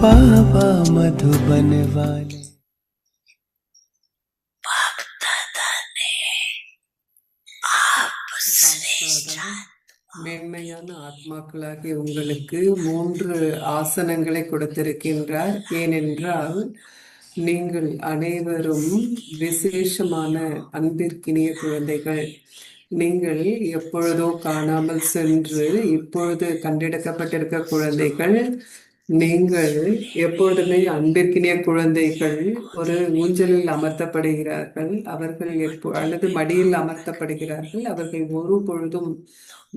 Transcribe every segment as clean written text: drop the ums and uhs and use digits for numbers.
बाबा मधुबन वाले। மேன்மையான ஆத்மாக்களாகிய உங்களுக்கு 3 ஆசனங்களை கொடுத்திருக்கின்றார். ஏனென்றால் நீங்கள் அனைவரும் விசேஷமான அன்பிற்கினிய குழந்தைகள். நீங்கள் எப்பொழுதோ காணாமல் சென்று இப்பொழுது கண்டெடுக்கப்பட்டிருக்க குழந்தைகள். நீங்கள் எப்பொழுதுமே அன்பிற்கினிய குழந்தைகள். ஒரு ஊஞ்சலில் அமர்த்தப்படுகிறார்கள். அவர்கள் அல்லது மடியில் அமர்த்தப்படுகிறார்கள். அவர்கள் ஒரு பொழுதும்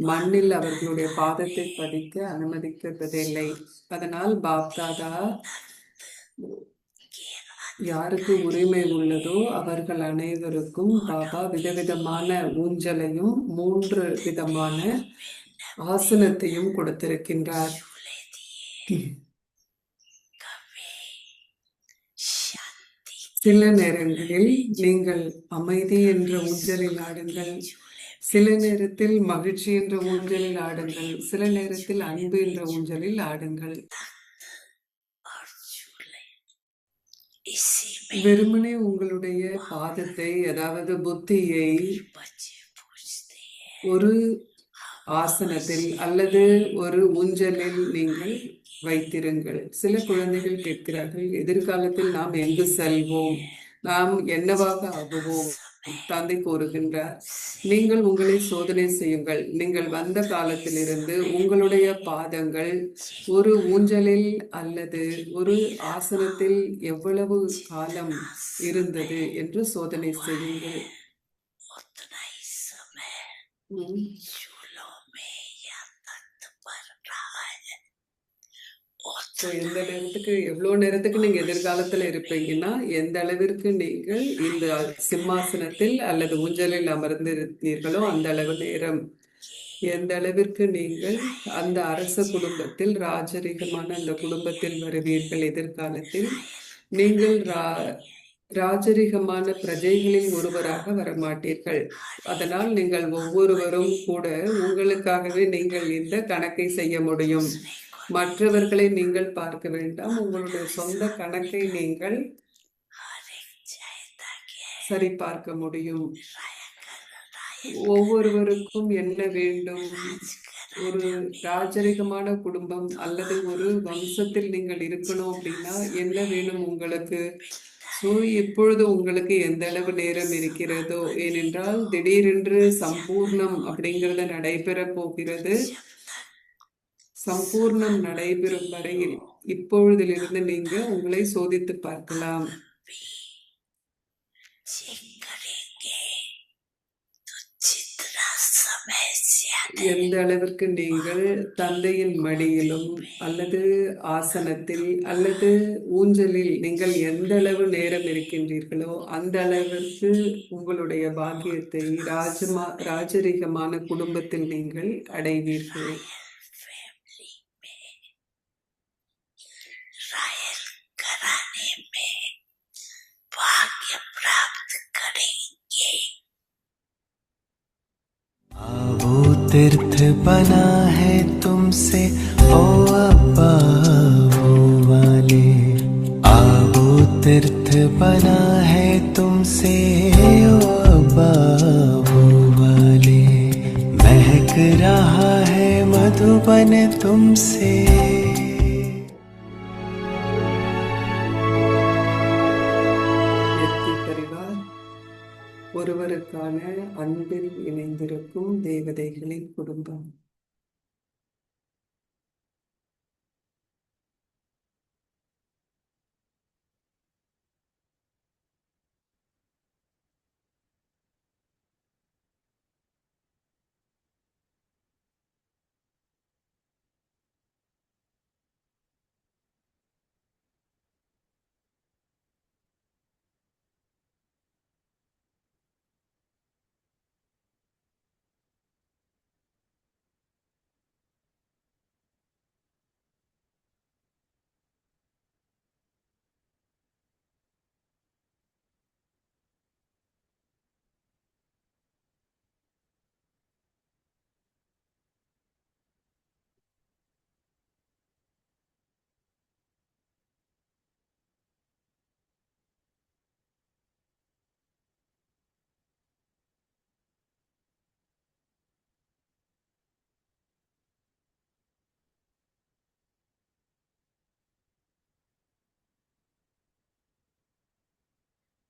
மண்ணில் அவர்களுடைய பாதத்தை பதிக்க அனுமதிக்கப்படுவதில்லை. அதனால் பாப்தாதா யாருக்கு உரிமை உள்ளதோ அவர்கள் அனைவருக்கும் பாபா விதவிதமான ஊஞ்சலையும் 3 விதமான ஆசனத்தையும் கொடுத்திருக்கின்றார். சில நேரங்களில் நீங்கள் அமைதி என்ற ஊஞ்சலில் ஆடுங்கள், சில நேரத்தில் மகிழ்ச்சி என்ற ஊஞ்சலில் ஆடுங்கள், சில நேரத்தில் அன்பு என்ற ஊஞ்சலில் ஆடுங்கள். வெறுமனே உங்களுடைய பாதத்தை, அதாவது புத்தியை ஒரு ஆசனத்தில் அல்லது ஒரு ஊஞ்சலில் நீங்கள் வைத்திருங்கள். சில குழந்தைகள் கேட்கிறார்கள், எதிர்காலத்தில் நாம் எங்கு செல்வோம், நாம் என்னவாக ஆகுவோம்? தந்தை கூறுகின்றார், நீங்கள் உங்களை சோதனை செய்யுங்கள். நீங்கள் வந்த காலத்திலிருந்து உங்களுடைய பாதங்கள் ஒரு ஊஞ்சலில் அல்லது ஒரு ஆசனத்தில் எவ்வளவு காலம் இருந்தது என்று சோதனை செய்யுங்கள். எந்த நேரத்துக்கு எவ்வளவு நேரத்துக்கு நீங்க எதிர்காலத்துல இருப்பீங்கன்னா எந்த அளவிற்கு நீங்கள் இந்த சிம்மாசனத்தில் அல்லது ஊஞ்சலில் அமர்ந்திருந்தீர்களோ அந்த அளவு நேரம். எந்த அளவிற்கு நீங்கள் அந்த அரச குடும்பத்தில் ராஜரீகமான அந்த குடும்பத்தில் வருவீர்கள் எதிர்காலத்தில். நீங்கள் ராஜரீகமான பிரஜைகளில் ஒருவராக வரமாட்டீர்கள். அதனால் நீங்கள் ஒவ்வொருவரும் கூட உங்களுக்காகவே நீங்கள் இந்த கணக்கை செய்ய முடியும். மற்றவர்களை நீங்கள் பார்க்க வேண்டாம். உங்களுடைய சொந்த கணக்கை நீங்கள் சரி பார்க்க முடியும். ஒவ்வொருவருக்கும் என்ன வேண்டும்? ஒரு ராஜரிகமான குடும்பம் அல்லது ஒரு வம்சத்தில் நீங்கள் இருக்கணும் அப்படின்னா என்ன வேணும் உங்களுக்கு? இப்பொழுது உங்களுக்கு எந்த அளவு நேரம் இருக்கிறதோ, ஏனென்றால் திடீரென்று சம்பூர்ணம் அப்படிங்கிறது நடைபெற போகிறது. சம்பூர்ணம் நடைபெறும் வரையில் இப்பொழுதிலிருந்து நீங்க உங்களை சோதித்து பார்க்கலாம். எந்த அளவிற்கு நீங்கள் தந்தையின் மடியிலும் அல்லது ஆசனத்தில் அல்லது ஊஞ்சலில் நீங்கள் எந்த அளவு நேரம் இருக்கின்றீர்களோ அந்த அளவிற்கு உங்களுடைய பாக்கியத்தை ராஜரீகமான குடும்பத்தில் நீங்கள் அடைவீர்கள். तीर्थ बना है तुमसे ओ अब्बा वो वाले। वो तीर्थ बना है तुमसे ओ अब्बा वो वाले। महक रहा है मधुबन तुमसे। ஒருவருக்கான அன்பில் இணைந்திருக்கும் தேவதைகளின் குடும்பம்.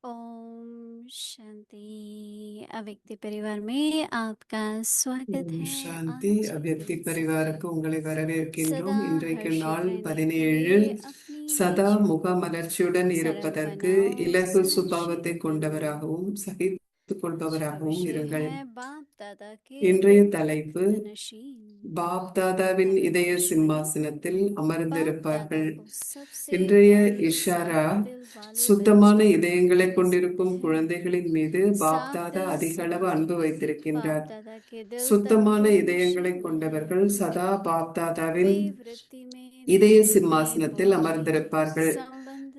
ओम शांति। अव्यक्ति परिवार में आपका स्वागत ஓம் है। சாந்தி. आज அவ்யக்தி इस பரிவாருக்கு உங்களை सदा வரவேற்கின்றோம். இன்றைக்கு हर्षित நாள் रहने के 17. लिए अपनी சதா नेचर முகமலர்ச்சியுடன் सरल இருப்பதற்கு बनाओ, இலகு சுபாவத்தை सहनशील बनो। கொண்டவராகவும் சகித்துக் आज का கொள்பவராகவும் विषय இருங்கள். है बाप दादा के இன்றைய दिल தலைப்பு तख्त नशीन। பாப் தாதாவின் இதய अमृत वाणी। சிம்மாசனத்தில் बाप दादा அமர்ந்திருப்பார்கள். को सबसे இன்றைய प्यारे இஷாரா साफ दिल वाले சுத்தமான बच्चे இதயங்களை कह கொண்டிருக்கும் सकते हैं। குழந்தைகளின் மீது பாப் साफ தாதா दिल அதிக அளவு सभी அன்பு बाप வைத்திருக்கின்றார். दादा के दिल சுத்தமான तख्त இதயங்களை नशीन கொண்டவர்கள் हैं। சதா பாப் தாதாவின் वे वृत्ति में இதய ध्यान में சிம்மாசனத்தில் बुद्धि அமர்ந்திருப்பார்கள். संबंध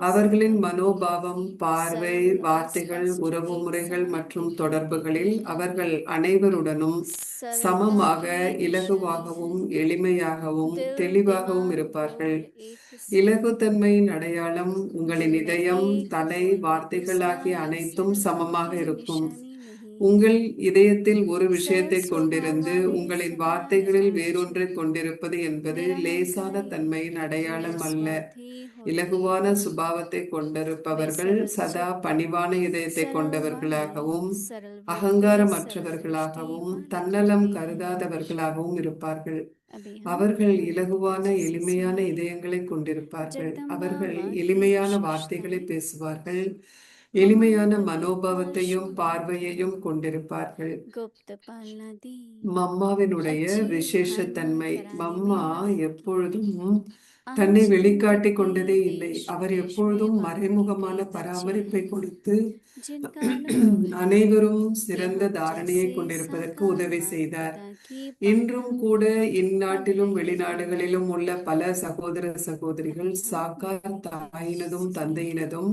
அவர்களின் संपत्ति மனோபாவம், பார்வை, सरल और வார்த்தைகள், स्पष्ट உறவு एक முறைகள் समान மற்றும் दिखने தொடர்புகளில் लगते हैं। அவர்கள் அனைவருடனும் सरलता சமமாக, की निशानी है। இலகுவாகவும், எளிமையாகவும், दिल தெளிவாகவும் दिमाग இருப்பார்கள். रुख एक सा இலகுத்தன்மையின் அடையாளம் உங்களின் दिल में இதயம், एक தலை, और வார்த்தைகள் दूसरा ஆகிய அனைத்தும் सरलता சமமாக की இருக்கும். निशानी नहीं உங்கள் है। இதயத்தில் ஒரு सरल விஷயத்தை स्वभाव கொண்டிருந்து वाले உங்களின் सदा வார்த்தைகளில் निराश வேறொன்றை கொண்டிருப்பது என்பது லேசான निरहंकारी தன்மையின் அடையாளம் அல்ல. निस्वार्थी होते இலகுவான हैं। சுபாவத்தை वे கொண்டிருப்பவர்கள் सरल சதா चित्त, பணிவான இதயத்தை सरल वाणी, கொண்டவர்களாகவும் सरल वृत्ति, सरल दृष्टि அகங்காரமற்றவர்களாகவும் माने தன்னலம் जाते हैं। கருதாதவர்களாகவும் இருப்பார்கள். अभी हम அவர்கள் मुरली இலகுவான दादा से எளிமையான सुनेंगे। இதயங்களை கொண்டிருப்பார்கள். जगदम्बा அவர்கள் माँ की எளிமையான வார்த்தைகளை विशेषताएं। பேசுவார்கள். मम्मा ने எளிமையான कभी மனோபாவத்தையும் पाशु பார்வையையும் கொண்டிருப்பார்கள். गुप्त पालना दी। மம்மாவினுடைய अच्छे धर्म விசேஷத்தன்மை, कराने में மம்மா लगे थे। எப்பொழுதும் தன்னை अनजान வெளிக்காட்டிக் बुद्धि கொண்டதே இல்லை. देश அவர் देश में எப்பொழுதும் बांटती மறைமுகமான गई பராமரிப்பை बच्चियां, கொடுத்து जिनका अनुभव है அனைவரும் कि சிறந்த हम தாரணையை जैसे கொண்டிருப்பதற்கு साकार உதவி बाप செய்தார். दादा की இன்றும் पालना கூட पढ़ இந்நாட்டிலும் रहे हैं। வெளிநாடுகளிலும் உள்ள பல சகோதர சகோதரிகள் अभी हम சாக்கார் मुरली தாயினதும் सीखेंगे। தந்தையினதும்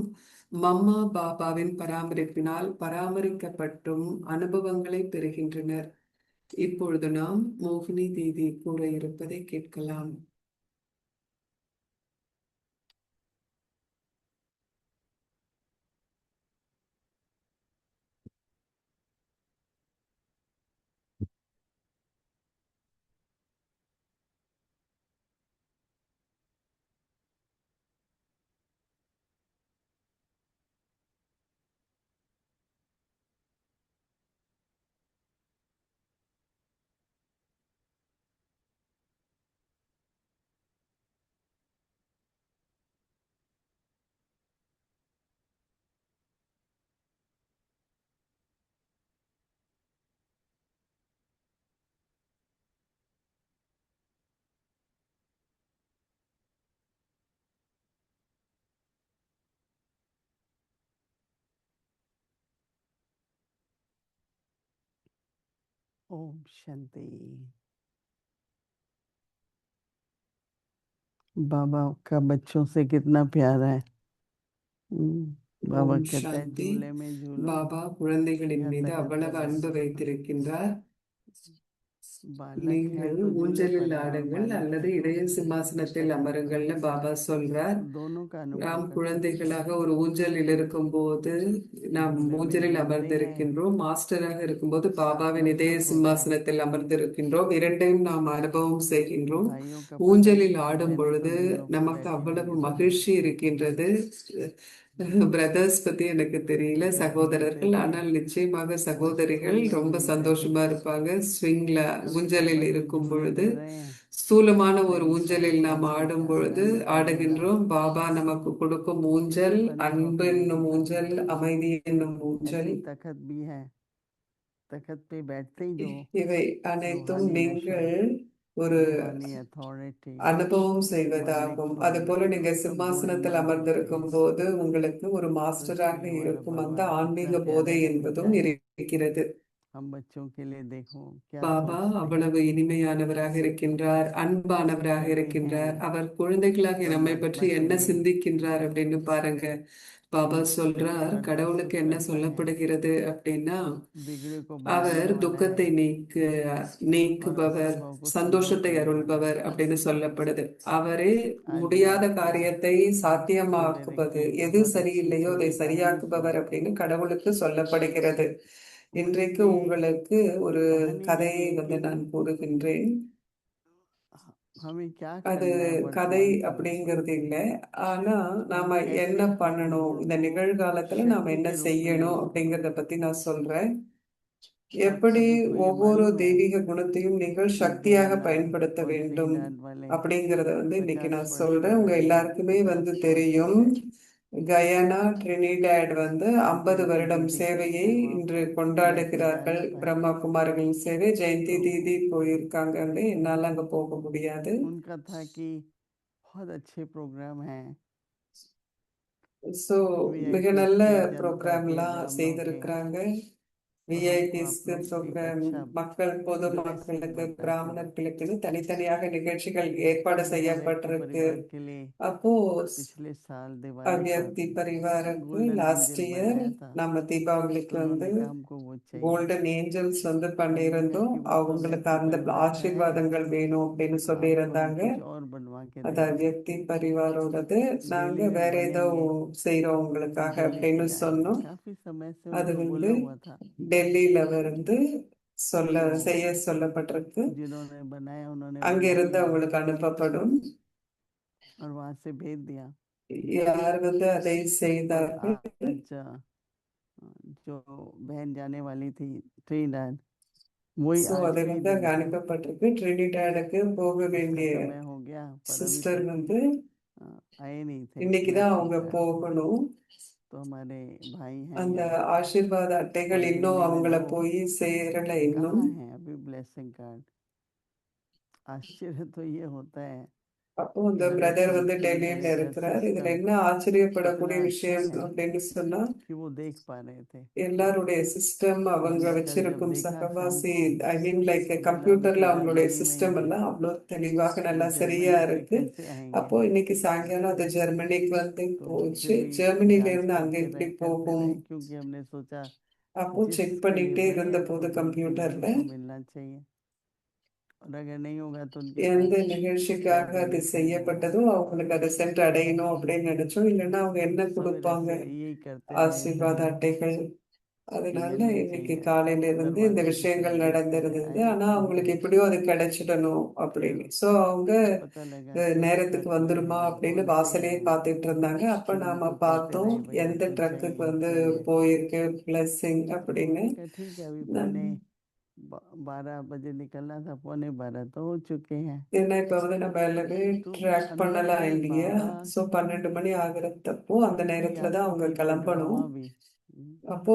மம்மா பாபாவின் பராமரிப்பினால் பராமரிக்கப்பட்டும் அனுபவங்களை பெறுகின்றனர். இப்பொழுது நாம் மோகினி தீதி கூற இருப்பதை கேட்கலாம். ओम शांति। बाबा का बच्चों से कितना प्यार है। बाबा ஓம் कहता है சாந்தி. झूले में झूलो, பாபா குழந்தைகளின் यहाँ மீது तखत அவ்வளவு पर அன்பு बैठो। வைத்திருக்கின்றார். बालक है நீங்கள் तो झूले ஊஞ்சலில் पर है और ஆடுங்கள் बालिका அல்லது तो இதய சிம்மாசனத்தில் तखत पर। அமருங்கள்னு பாபா சொல்றார். दोनों का अनुभव நாம் करते हैं। குழந்தைகளாக ஒரு ஊஞ்சலில் இருக்கும்போது நாம் झूले में ஊஞ்சலில் झूलते हैं, அமர்ந்திருக்கின்றோம். மாஸ்டராக இருக்கும்போது பாபாவின் இதய बच्चों को होता है சிம்மாசனத்தில் அமர்ந்திருக்கின்றோம். இரண்டையும் நாம் அனுபவம் செய்கின்றோம். भाइयों का पता ஊஞ்சலில் नहीं, ஆடும் बहनें பொழுது तो झूलों पर நமக்கு बैठी அவ்வளவு होंगी। மகிழ்ச்சி இருக்கின்றது. பிரதர்ஸ் பத்தி எனக்கு தெரியல, जब झूलते சகோதரர்கள், थे ஆனால் நிச்சயமாக बस சகோதரிகள் स्कूल में ரொம்ப झूलते थे। சந்தோஷமா இருப்பாங்க. ஸ்விங்ல अब ஊஞ்சலில் बाबा जो இருக்கும் झूले பொழுது, दे रहे हैं, ஸ்தூலமான ஒரு प्यारी ஊஞ்சலில் நாம் साइकिल ஆடும் का பொழுது आनंद का झूला, ஆடுகின்றோம். பாபா நமக்கு கொடுக்கும் ஊஞ்சல் अनुभव அன்பு करने என்னும் की ஊஞ்சல், बात। அமைதி என்னும் ஊஞ்சல். ऐसी तखत भी है, तखत पे बैठते ही जो இவை அனைத்தும் रूहानी नशा, நீங்கள் ஒரு रूहानी अथॉरिटी, அனுபவம் मालिक செய்வதாகும். அது पद, போல நீங்க गोल्ड சிம்மாசனத்தில் मार्बल அமர்ந்திருக்கும் फेस, போது உங்களுக்கு ஒரு மாஸ்டராக सृष्टि हमारा இருக்கும் அந்த भगवान कितना ஆன்மீக प्यारा போதை है, என்பதும் सच्चा है। இருக்கிறது. हम बच्चों के लिए देखो क्या பாபா सोचते हैं, அவ்வளவு இனிமையானவராக இருக்கின்றார், அன்பானவராக कहते இருக்கின்றார். हैं அவர் குழந்தைகளாகிய நம்மை परमात्मा பற்றி के என்ன लिए சிந்திக்கின்றார் அப்படின்னு பாருங்க. பாபா சொல்றார், संसार को கடவுளுக்கு सुख என்ன करता है, சொல்லப்படுகிறது அப்படின்னா, बिगड़े को बनाने அவர் वाला துக்கத்தை है और நீக்குபவர், असंभव को संभव சந்தோஷத்தை करने वाला அருள்பவர் है। அப்படின்னு சொல்லப்படுது. அவரே आज भी முடியாத आपको காரியத்தை छोटे சாத்தியமாக்குவது, की எது बहुत अच्छी சரியில்லையோ அதை छोटी कहानी சரியாக்குபவர் सुनाई। அப்படின்னு கடவுளுக்கு சொல்லப்படுகிறது. இன்றைக்கு ये உங்களுக்கு ஒரு कहानी கதையை थी कि நான் கூறுகின்றேன். हमें क्या அது करना है கதை वर्तमान समय में அப்படிங்கிறது இல்லை. ஆனா हम நாம என்ன कैसे பண்ணணும், गुण இந்த को நிகழ்காலத்துல நாம शक्ति என்ன के रूप में செய்யணும் यूज करें। அப்படிங்கிறத பத்தி நான் சொல்றேன். आप எப்படி सभी को ये ஒவ்வொரு मालूम है தெய்வீக குணத்தையும் நீங்கள் कि சக்தியாக गयाना பயன்படுத்த और வேண்டும் त्रिनिदाद वाले அப்படிங்கிறத இன்னைக்கு 50 நான் वर्ष சொல்றேன். உங்க पुराने எல்லாருக்குமே प्रोजेक्ट தெரியும். है। கயானா ட்ரினிடாட் आज 50 जयंती வருடம் दीदी गई சேவையை है वहाँ இன்று पे, जयंती கொண்டாடுகிறார்கள். दादा भाई। பிரம்மா குமாரர்களின் சேவை. ஜெயந்தி तो தீதி போயிருக்காங்க. என்னால அங்க போக முடியாது. उनका था कि बहुत अच्छे प्रोग्राम हैं, ஸோ மிக वीआईपीज நல்ல के, जनता के, ப்ரோக்ராம்லாம் ब्राह्मणों के, செய்திருக்கிறாங்க. तो हमको आप விஐபிஸ்க்கு लोग एक ப்ரோக்ராம், अच्छा மக்கள் ब्लेसिंग பொதுமக்களுக்கு, बनता चले। பிராமணர்களுக்கு தனித்தனியாக நிகழ்ச்சிகள் ஏற்பாடு हम हर एक के செய்யப்பட்டிருக்கு. परिवार के लिए அப்போ पिछले साल दिवाली पर அவ்யக்தி பரிவாருக்கு गोल्डन லாஸ்ட் एंजल இயர் बनाया था, நம்ம तो தீபாவளிக்கு उन्होंने कहा हमको वो चाहिए। கோல்டன் ஏஞ்சல்ஸ் हमने कहा பண்ணியிருந்தோம். कि वो तो அவங்களுக்கு व्यक्ति அந்த परिवार का है, ஆசீர்வாதங்கள் வேணும் அப்படின்னு आप हमें சொல்லியிருந்தாங்க. कुछ और बनवा के அது देंगे। அவ்யக்தி பரிவாரோடது. நாங்க दिल्ली में வேற ஏதோ बनेंगे செய்யறோம் உங்களுக்காக दिल्ली அப்படின்னு से आए, சொன்னோம். काफी समय से அது उनको बोला हुआ था। டெல்லியில तो செய்ய சொல்லப்பட்டிருக்கு. जिन्होंने बनाया उन्होंने அங்க बोला இருந்து कि அவங்களுக்கு அனுப்பப்படும். और वहां से भेज दिया। யார் அதை और செய்தார்கள்? आज जो बहन जाने वाली थी ट्रिनिडाद, वही ஸோ आज அது के ही அங்க दिन थी। அனுப்பப்பட்டிருக்கு. ட்ரினிடாடுக்கு போக उसका வேண்டிய समय हो गया पर अभी சிஸ்டர் तक आए नहीं थे இன்னைக்குதான் मैसेज அவங்க आया। போகணும். तो हमारे भाई हैं அந்த यहाँ ஆசீர்வாத அட்டைகள் और இன்னும் दिल्ली में அவங்கள वो போய் சேரல இன்னும். कहाँ है अभी ब्लेसिंग कार्ड। आश्चर्य तो ये होता है அப்போ कि இந்த हर एक பிரதர் कंपनी டெல்லியில का ऐसा இருக்கிறார். இதுல सिस्टम என்ன इतना ஆச்சரியப்படக்கூடிய अच्छा விஷயம் है அப்படின்னு சொன்னா, कि वो देख पा रहे थे। எல்லாருடைய சிஸ்டம், அவங்க हमने कल जब வச்சிருக்கும் देखा சகவாசி, शाम को ஐ மீன் லைக் तो बोला கம்ப்யூட்டர்ல विकी அவங்களுடைய जर्मनी में சிஸ்டம் ही है, எல்லாம் அவ்வளோ தெளிவாக तो நல்லா சரியா जर्मनी से இருக்கு. कैसे आएंगे। அப்போ இன்னைக்கு சாயங்காலம் அது ஜெர்மனிக்கு तो போச்சு. फिर भी ஜெர்மனில जांच இருந்து அங்க करते எப்படி करते போகும்? रहे क्योंकि हमने सोचा அப்போ செக் जिसके लिए பண்ணிட்டே बने இருந்த हैं போது तो उनके लिए கம்ப்யூட்டர்ல तो मिलना चाहिए, और अगर नहीं होगा तो उनके எந்த पास क्या நிகழ்ச்சிக்காக அது देने के लिए होगा। செய்யப்பட்டதோ அவங்களுக்கு அதை சென்று அடையணும் அப்படின்னு நினைச்சோம். இல்லைன்னா அவங்க என்ன सब கொடுப்பாங்க? ऐसे यही करते रहे ஆசீர்வாத इंतजार அட்டைகள். कि அதனால मिलना ही இன்னைக்கு चाहिए। காலையில இருந்து இந்த दरवाजे पे விஷயங்கள் सब देखते थे, நடந்திருந்தது. आए ஆனா कब அவங்களுக்கு है। எப்படியோ அது கிடைச்சிடணும் फिर அப்படின்னு. ஸோ அவங்க पता लगा कि நேரத்துக்கு ट्रक में வந்துருமா है அப்படின்னு कौन से வாசலே हैं, பார்த்துட்டு இருந்தாங்க. அப்ப फिर நாம उनको कहते பார்த்தோம் रहे भैया எந்த कुछ ட்ரக்குக்கு चाहिए चाहिए। போயிருக்கு பிளஸிங் तो அப்படின்னு. हमने कहा ठीक है, अभी पौने 12 बजे निकलना था, 11:15 तो हो चुके हैं। ஏன்னா இப்ப நம்ம எல்லாமே तो ட்ராக் अंदर பண்ணலாம் में இல்லையா? बाबा ஸோ 12 மணி ஆகுறதப்போ அந்த की நேரத்துல याद தான் तो அவங்க थी पर கிளம்பணும். ड्रामा भी। அப்போ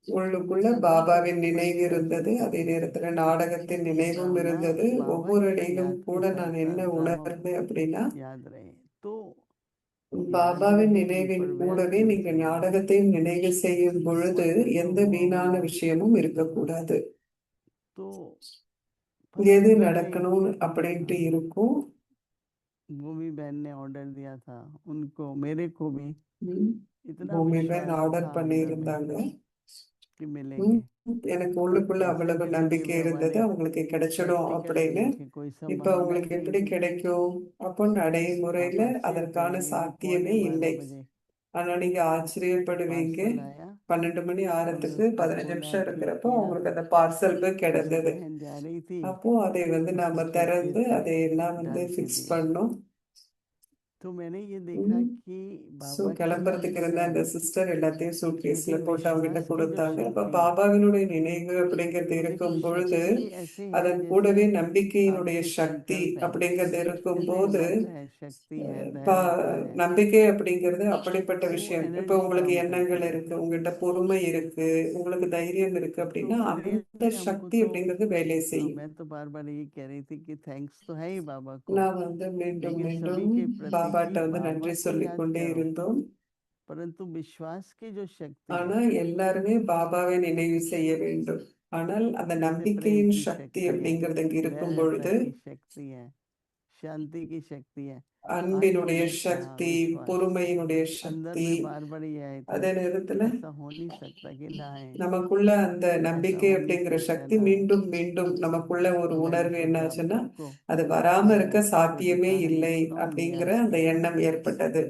உள்ளுக்குள்ள பாபாவின் நினைவு இருந்தது. அதே நேரத்துல நாடகத்தின் நினைவும் ड्रामा இருந்தது. बाबा ஒவ்வொரு की அடியிலும் याद கூட के நான் साथ என்ன साथ ड्रामा உணர்ந்தேன் அப்படின்னா, याद रहे। तो याद பாபாவின் रहे நினைவின் पर व्यर्थ கூடவே नहीं நீங்க चले जाए। ஞாபகத்தையும் நினைவு செய்யும் பொழுது वरना जो எந்த हुआ வீணான हुआ। விஷயமும் இருக்கக்கூடாது. तो पता எது लगा कि நடக்கணும்னு அப்படின்ட்டு இருக்கும். वो भी बहन ने ऑर्डर दिया था उनको, मेरे को भी ம், इतना பூமியில विश्वास ஆர்டர் था பண்ணி अंदर में இருந்தாங்க. कि ம், मिलेंगे। எனக்கு पर உள்ளுக்குள்ள कैसे அவ்வளவு मिलेंगे நம்பிக்கை बाबा இருந்தது ने அவங்களுக்கு கிடைச்சிடும் प्रैक्टिकल அப்படின்னு. नहीं थे, कोई இப்ப संभावना ही உங்களுக்கு नहीं எப்படி थी। கிடைக்கும்? அப்போ நடைமுறையில आप அதற்கான आश्चर्य करेंगे कि சாத்தியமே இல்லை. 12:15 ஆனா நீங்க ஆச்சரியப்படுவீங்க. पार्सल आया 12 மணி और ஆறதுக்கு उसको 15 खोला, நிமிஷம் ठीक இருக்கிறப்போ किया। அவங்களுக்கு அந்த பார்சல் போய் और जो கிடைத்தது. बहन जा रही थी அப்போ அதை நாம उसके திறந்து सूटकेस அதை में எல்லாம் डाल के ஃபிக்ஸ் दिए। பண்ணோம். तो मैंने ये देखा कि ஸோ बाबा की கிளம்புறதுக்கு இருந்த அந்த याद, சிஸ்டர் எல்லாத்தையும் சூட்கேஸ்ல कहते போட்டு அவங்ககிட்ட विश्वास की जो கொடுத்தாங்க. அப்ப शक्ति है। பாபாவினுடைய நினைவு அப்படிங்கிறது तो देखिए இருக்கும் பொழுது शक्ति ऐसे है அதன் जैसे கூடவே நம்பிக்கையினுடைய आपके சக்தி संकल्प है, அப்படிங்கிறது जैसे இருக்கும்போது, मत है, शक्ति है, ப- धैर्यता है। நம்பிக்கை அப்படிங்கிறது அப்படிப்பட்ட वो விஷயம். இப்ப एनर्जी உங்களுக்கு काम எண்ணங்கள் करती है। இருக்கு, உங்ககிட்ட பொறுமை இருக்கு, உங்களுக்கு தைரியம் இருக்கு तो அப்படின்னா அந்த रियली हमको சக்தி तो அப்படிங்கிறது வேலை செய்யும். मैं तो बार बार यही कह रही थी कि थैंक्स तो है ही बाबा को, நான் மீண்டும் लेकिन மீண்டும் सभी के प्रति பாபாட்ட कि बाबा நன்றி को சொல்லிக் याद கொண்டே करो, இருந்தோம். परंतु विश्वास की जो शक्ति ஆனா है, எல்லாருமே பாபாவை நினைவு செய்ய வேண்டும். ஆனால் அந்த जैसे प्रेम நம்பிக்கையின் की சக்தி शक्ति है, அப்படிங்கிறது இங்க இருக்கும் दयालुता பொழுது, की शक्ति है, शांति की शक्ति है, அன்பினுடைய आत्मनिष्ठा, சக்தி, विश्वास, பொறுமையினுடைய अंदर சக்தி, में बार बार ये आए थे அதே நேரத்துல ऐसा हो नहीं सकता कि ना आए, நமக்குள்ள அந்த ऐसा நம்பிக்கை हो नहीं அப்படிங்கிற सकता சக்தி ना आए। மீண்டும் மீண்டும் நமக்குள்ள ஒரு तो मैंने உணர்வு सोचा என்னாச்சுன்னா, सबको அது வராம இருக்க गयाना को சாத்தியமே दिखा இல்லை देता हूँ அப்படிங்கிற गया அந்த எண்ணம் ஏற்பட்டது.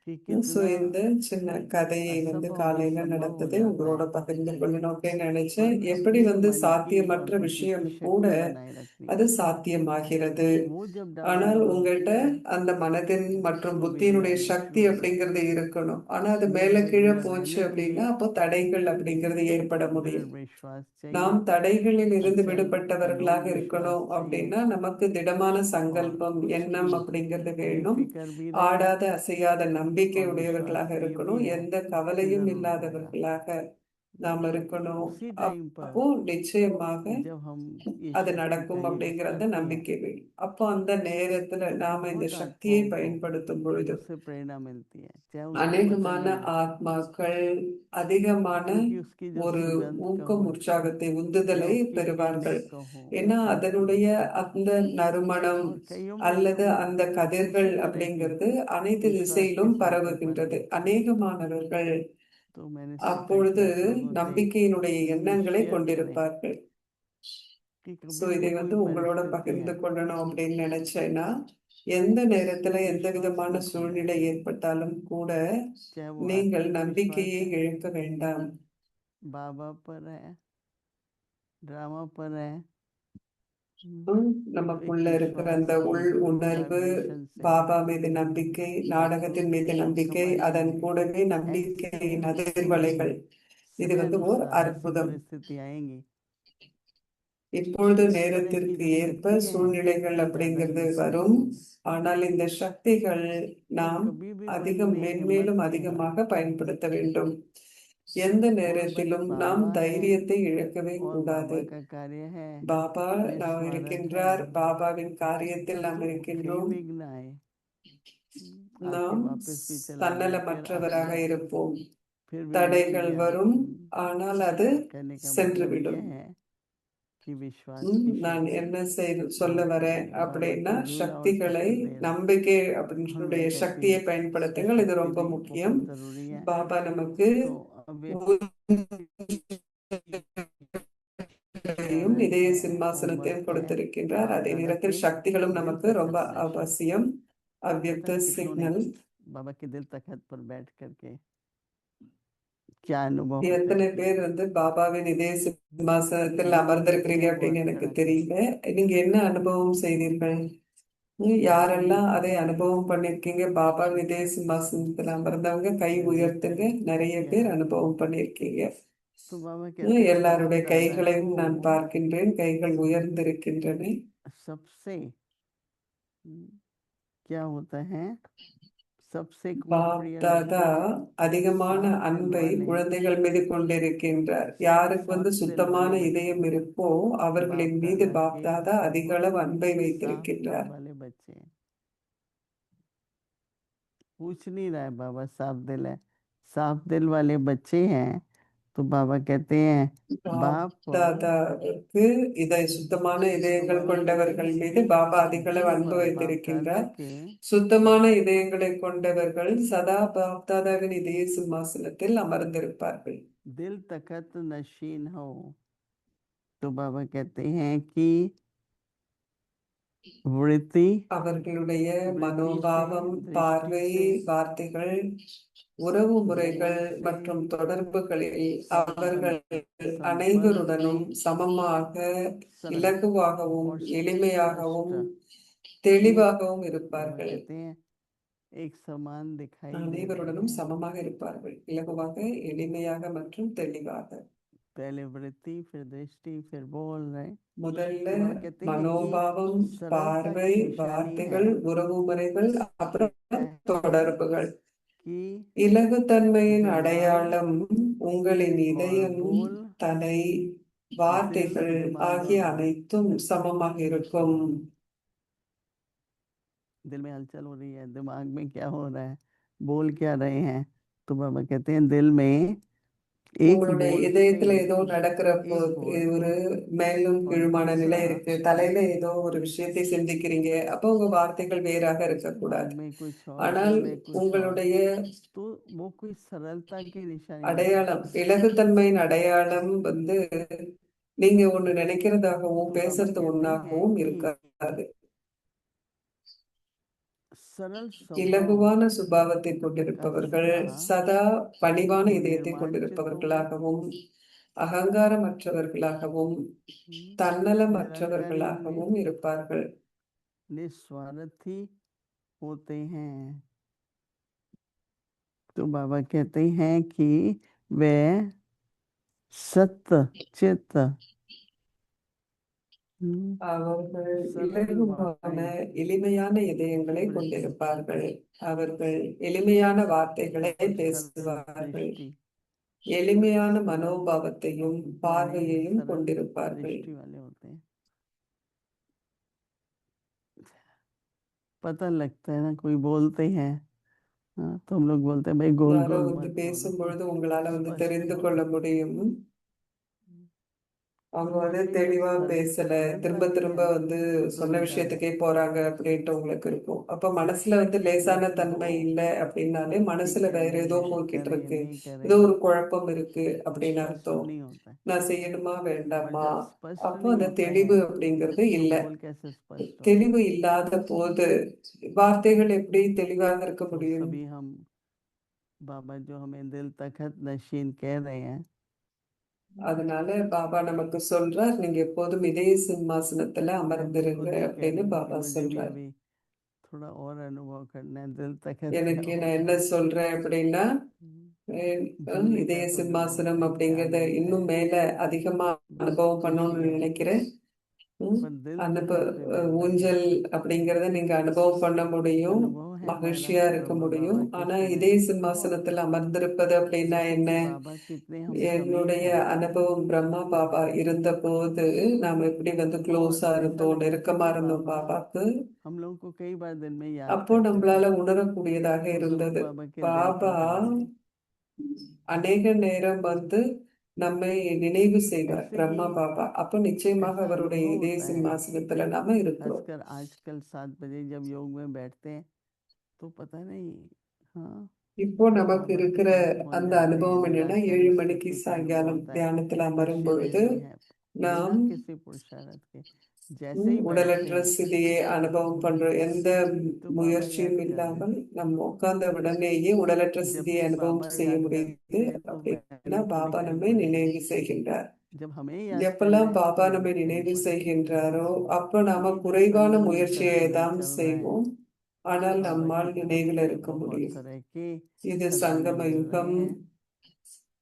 कि ஸோ कितना இந்த சின்ன கதையை असंभव भी காலையில संभव हो நடந்ததை जाता உங்களோட है பகிர்ந்து கொள்ளணும் அப்படின்னு நினைச்சேன். पर எப்படி अपने मन की और சாத்தியமற்ற बुद्धि விஷயம் की கூட शक्ति बनाए रखनी அது है சாத்தியமாகிறது. वो जब ஆனால் डाउन होती உங்கள்கிட்ட है அந்த மனதின் மற்றும் तो புத்தியினுடைய बिगड़ाना சக்தி शुरू हो जाता அப்படிங்கிறது है இருக்கணும். ஆனா அது वो மேல கீழே जगह போச்சு रहने के அப்படின்னா लिए அப்போ தடைகள் அப்படிங்கிறது ஏற்பட दृढ़ முடியும். विश्वास நாம் चाहिए தடைகளில் இருந்து अचल விடுபட்டவர்களாக अडोल विश्वास இருக்கணும் चाहिए அப்படின்னா நமக்கு திடமான और சங்கல்பம், कुछ எண்ணம் அப்படிங்கிறது வேணும். बेफिक्र भी रहे ஆடாத அசையாத நம்பிக்கை और विश्वास உடையவர்களாக ये भी இருக்கணும். है எந்த कि கவலையும் जरूर होगा இல்லாதவர்களாக நாம் இருக்கணும். उसी टाइम पर அப்போ நிச்சயமாக जब हम ये அது शक्ति का நடக்கும் यूज அப்படிங்கிற அந்த करते हैं நம்பிக்கை வேணும். அப்போ அந்த நேரத்துல तो நாம இந்த बहुत சக்தியை आत्माओं को பயன்படுத்தும் பொழுது उससे प्रेरणा मिलती है चाहे उसको पता அநேகமான नहीं हो ஆத்மாக்கள் அதிகமான क्योंकि उसकी जो ஒரு सुगंध ஊக்கம், कहो உற்சாகத்தை, या உந்துதலை उसकी பெறுவார்கள். किरणें कहो ஏன்னா आती அதனுடைய है அந்த நறுமணம் और कईयों में அல்லது तो அந்த கதிர்கள் उसी तरह की அப்படிங்கிறது அனைத்து विश्वास के திசையிலும் साथ में பரவுகின்றது. पनपती है அநேகமானவர்கள் तो मैंने सीखा कि அப்பொழுது आप लोगों से நம்பிக்கையினுடைய ये எண்ணங்களை शेयर करें கொண்டிருப்பார்கள். कि ஸோ कभी भी இதை कोई உங்களோட परिस्थिति பகிர்ந்து है கொள்ளணும் அப்படின்னு நினைச்சேன்னா, எந்த நேரத்துல எந்த विश्वास விதமான मत खोना சூழ்நிலை ஏற்பட்டாலும் கூட चाहे वो நீங்கள் आत्मिक विश्वास நம்பிக்கையை है இழக்க வேண்டாம். बाबा पर है ड्रामा पर है ம், तो एक நமக்குள்ள இருக்கிற विश्वास அந்த की உள் गुड உணர்வு, वाइब्रेशन से பாபா மீது நம்பிக்கை, आपको நாடகத்தின் மீது நம்பிக்கை, समय அதன் में கூடவே ऐसी நம்பிக்கையின் அதிர்வலைகள். இது समय ஓர் अनुसार ऐसी அற்புதம். परिस्थिति आएंगी இப்பொழுது इस तरह की நேரத்திற்கு जो ஏற்ப शक्तियां हैं சூழ்நிலைகள் ये ज्यादा அப்படிங்கிறது यूज வரும். करेंगी ஆனால் இந்த சக்திகள் तो நாம் कभी भी मन அதிகம் में हिम्मत மென்மேலும் नहीं हारना அதிகமாக பயன்படுத்த வேண்டும். எந்த और बस நேரத்திலும் நாம் बाबा है தைரியத்தை இழக்கவே और கூடாது. बाबा का कार्य है பாபா ये நாம் स्वागत है இருக்கின்றார், பாபாவின் காரியத்தில் நாம் तो कई இருக்கின்றோம். विघ्न आए आके நாம் वापस भी चला जाए फिर தன்னலமற்றவராக आके இருப்போம். फिर विघ्न தடைகள் चले வரும், आए ஆனால் அது कहने का मतलब சென்றுவிடும். ये है कि विश्वास की நான் शक्ति என்ன சொல்ல यूज வரேன் करिए बाबा அப்படின்னா, की रूल और சக்திகளை शक्ति दे रहे हैं நம்பிக்கை और அப்படின்னுடைய मैं कहती சக்தியை हूँ ये பயன்படுத்துங்கள். இது शक्ति ரொம்ப भी முக்கியம். बहुत जरूरी है பாபா நமக்கு तो अब ये உறுதியையும் कारण இதய है சிம்மாசனத்தையும் होमवर्क है கொடுத்திருக்கின்றார். बाप அதே दादा நேரத்தில் के சக்திகளும் दिल நமக்கு ரொம்ப तखत दर्शन அவசியம். पता அவ்யக்த है कितनों ने சிக்னல். बाबा के दिल तखत पर बैठ करके क्या अनुभव होता எத்தனை है பேர் பாபாவின் இதய சிம்மாசனத்தில் जो அமர்ந்திருக்கிறீங்க जिसने அப்படின்னு वर्क எனக்கு करा தெரியல. நீங்க என்ன அனுபவம் செய்தீர்கள்? யாரெல்லாம் அதை அனுபவம் பண்ணிருக்கீங்க? பாபாவின் இதய சிம்மாசனத்தில் அமர்ந்தவங்க கை या உயர்த்துங்க. जिसने நிறைய किया பேர் அனுபவம் பண்ணிருக்கீங்க. तो बाबा कहते हैं எல்லாருடைய बाप दादा கைகளையும் நான் को பார்க்கின்றேன். கைகள் உயர்ந்திருக்கின்றன. सबसे क्या होता है सबसे कोई பாப் प्रिय தாதா लगता है அதிகமான साफ दिल அன்பை वाले குழந்தைகள் மீது கொண்டிருக்கின்றார். सबसे யாருக்கு साफ दिल சுத்தமான वाले இதயம் बच्चे இருக்கோ बाप அவர்களின் மீது दादा பாப் के தாதா அதிக அளவு அன்பை साफ दिल வைத்திருக்கின்றார். वाले बच्चे पूछ नहीं रहा है बाबा साफ दिल है साफ दिल वाले बच्चे हैं तो बाबा कहते हैं பாப் बाप தாதாவுக்கு சுத்தமான तो இதயங்கள் बाबा कहते கொண்டவர்கள் हैं மீது பாபா அதிக दिल அளவு அன்பு बाप दादा வைத்திருக்கின்றார். के சுத்தமான இதயங்களை கொண்டவர்கள் சதா பாப் தாதாவின் இதய சிம்மாசனத்தில் அமர்ந்திருப்பார்கள். दिल तखत नशीन हो तो बाबा कहते हैं कि वृत्ति அவர்களுடைய वृत्ति से மனோபாவம், दृष्टि பார்வை, से வார்த்தைகள், உறவு முறைகள் बोल से மற்றும் தொடர்புகளில் அவர்கள் संपर्क அனைவருடனும் में சமமாக, सरल இலகுவாகவும், और எளிமையாகவும், स्पष्ट தெளிவாகவும் बाबा இருப்பார்கள். कहते हैं एक समान दिखाई दे रहे அனைவருடனும் हैं சமமாக இருப்பார்கள். இலகுவாக, எளிமையாக மற்றும் தெளிவாக. पहले वृत्ति फिर दृष्टि फिर बोल रहे முதல்ல तो बाबा कहते हैं ये மனோபாவம், सरलता பார்வை, की निशानी है வார்த்தைகள், உறவு முறைகள், அப்புறம் है தொடர்புகள். कि இலகுத்தன்மையின் दिमाग அடையாளம் உங்களின் और இதயம், बोल தலை, दिल வார்த்தைகள் दिमाग और ஆகிய बोल அனைத்தும் சமமாக இருக்கும். दिल में हलचल हो रही है दिमाग में क्या हो रहा है बोल क्या रहे हैं तो बाबा कहते हैं दिल में एक உங்களுடைய बोल இதயத்துல से ஏதோ நடக்கிற एक बोल ஒரு மேலும் और கீழுமான நிலை दूसरा இருக்கு. தலையில ஏதோ ஒரு விஷயத்தை சிந்திக்கிறீங்க. அப்போ உங்க வார்த்தைகள் வேறாக मन இருக்கக்கூடாது. में कुछ और ஆனால் दिल में कुछ और உங்களுடைய तो वो कोई सरलता की निशानी नहीं அடையாளம், இலகுத்தன்மையின் அடையாளம் நீங்க ஒண்ணு நினைக்கிறதாகவும் तो बाबा பேசுறது कहते हैं ஒண்ணாகவும் कि இருக்காது. सरल स्वभाव இலகுவான சுபாவத்தை கொண்டிருப்பவர்கள் का सदा சதா பணிவான இதயத்தை निर्वाण चित्तों கொண்டிருப்பவர்களாகவும் அகங்காரமற்றவர்களாகவும் निरंकारी தன்னலமற்றவர்களாகவும் இருப்பார்கள். निस्वार्थी होते हैं। तो बाबा कहते हैं कि वे सत्य चित्त அவர்கள் सरल இலகுவான वाणी எளிமையான இதயங்களை वृत्ति கொண்டிருப்பார்கள். அவர்கள் எளிமையான வார்த்தைகளை और सरल பேசுவார்கள். दृष्टि எளிமையான மனோபாவத்தையும் यानी பார்வையையும் सरल கொண்டிருப்பார்கள். दृष्टि वाले होते हैं। पता लगता है ना, कोई बोलते हैं हाँ, तो हम लोग बोलते हैं भाई गोल யாரோ गोल வந்து मत பேசும் बोलो, பொழுது உங்களால வந்து स्पष्ट தெரிந்து बोलो। கொள்ள முடியும். அவங்க और வந்து बोलिए தெளிவா सर பேசல, திரும்ப सरलता திரும்ப है வந்து तो சொன்ன इनका விஷயத்துக்கே போறாங்க அப்படின்ட்டு உங்களுக்கு இருக்கும். அப்ப மனசுல வந்து லேசான लेकिन தன்மை वो இல்லை அப்படின்னாலே ठीक மனசுல है வேற ஏதோ नहीं போய்கிட்டு करें இருக்கு, नहीं ஏதோ करें ஒரு குழப்பம் இருக்கு அப்படின்னு स्पष्ट அர்த்தம். नहीं होता है। நான் செய்யணுமா और வேண்டாமா, जब स्पष्ट அப்போ नहीं அந்த होता தெளிவு है அப்படிங்கிறது तो இல்லை. बोल कैसे स्पष्ट होगा। தெளிவு இல்லாத போது வார்த்தைகள் எப்படி தெளிவாக இருக்க तो முடியும்? सभी हम बाबा जो हमें दिल तखत नशीन कह रहे हैं, அதனால பாபா நமக்கு சொல்றார், நீங்க எப்போதும் இதய சிம்மாசனத்துல मैं भी அமர்ந்திருங்க खुद ही कह அப்படின்னு रही हूँ कि பாபா मुझे भी சொல்றார். अभी थोड़ा और अनुभव करना है दिल तखत क्या எனக்கு நான் होता என்ன है। சொல்றேன் அப்படின்னா, भूलने का இதய तो जो சிம்மாசனம் एक அப்படிங்கறத आदत இன்னும் है மேல அதிகமா அனுபவம் तो பண்ணணும்னு ठीक है, நினைக்கிறேன். पर दिल அனுப तखत पे बैठना है। ஊஞ்சல் அப்படிங்கறத நீங்க அனுபவம் பண்ண முடியும், अनुभव है हमारा மகிழ்ச்சியா இருக்க ब्रह्मा முடியும். बाबा के ஆனா समय, இதய சிம்மாசனத்துல அமர்ந்திருப்பது அப்படின்னா जैसे என்ன? कि बाबा कितने हम समीप என்னுடைய हैं। அனுபவம் பிரம்மா பாபா இருந்த போது நாம் எப்படி வந்து तो க்ளோஸா ऐसा இருந்தோம், लगता था நெருக்கமா कि இருந்தோம் बाबा பாபாக்கு. हम लोगों को कई बार दिन में याद அப்போ करते थे। நம்மளால உணரக்கூடியதாக तो जरूर இருந்தது, बाबा के दिल பாபா पे बैठे। அநேக நேரம் வந்து நம்மை நினைவு செய்வார் ऐसे ही பிரம்மா பாபா. அப்போ நிச்சயமாக ऐसा அவருடைய अनुभव இதய होता है, சிம்மாசனத்துல நாம இருக்கிறோம். खासकर आजकल 7 बजे जब योग में बैठते हैं तो पता नहीं, हाँ இப்போ நமக்கு बाबा के இருக்கிற पास पहुंच அந்த जाते हैं। அனுபவம் என்னன்னா, निराकारी 7 மணிக்கு स्थिति का अनुभव சாயங்காலம் होता है, தியானத்துல அமரும் नशे பொழுது में है, बिना நாம் किसी पुरुषार्थ के जैसे ही बैठते உடலற்ற हैं சிதியை அனுபவம் பண்றோம். எந்த तो बाबा முயற்சியும் याद कर रहे இல்லாமல் हैं। நம்ம உட்கார்ந்த உடனேயே உடலற்ற जब சிதியை हम அனுபவம் बाबा செய்ய याद முடியுது करते हैं तो அப்படின்னா वैल्यू थोड़ी பாபா कम நம்மை पड़ती है। நினைவு செய்கின்றார். जब हमें याद करना எப்பெல்லாம் है பாபா तो நம்மை वैल्यू कम நினைவு पड़ती है। செய்கின்றாரோ அப்போ நாம ये जो குறைவான संगम முயற்சியை चरण में தான் चल रहा है, செய்வோம், ஆனால் बाबा நம்மால் की तरफ நினைவில் से இருக்க बहुत முடியும். तरह के இது सत्संग சங்கம मिल யுகம். रहे हैं,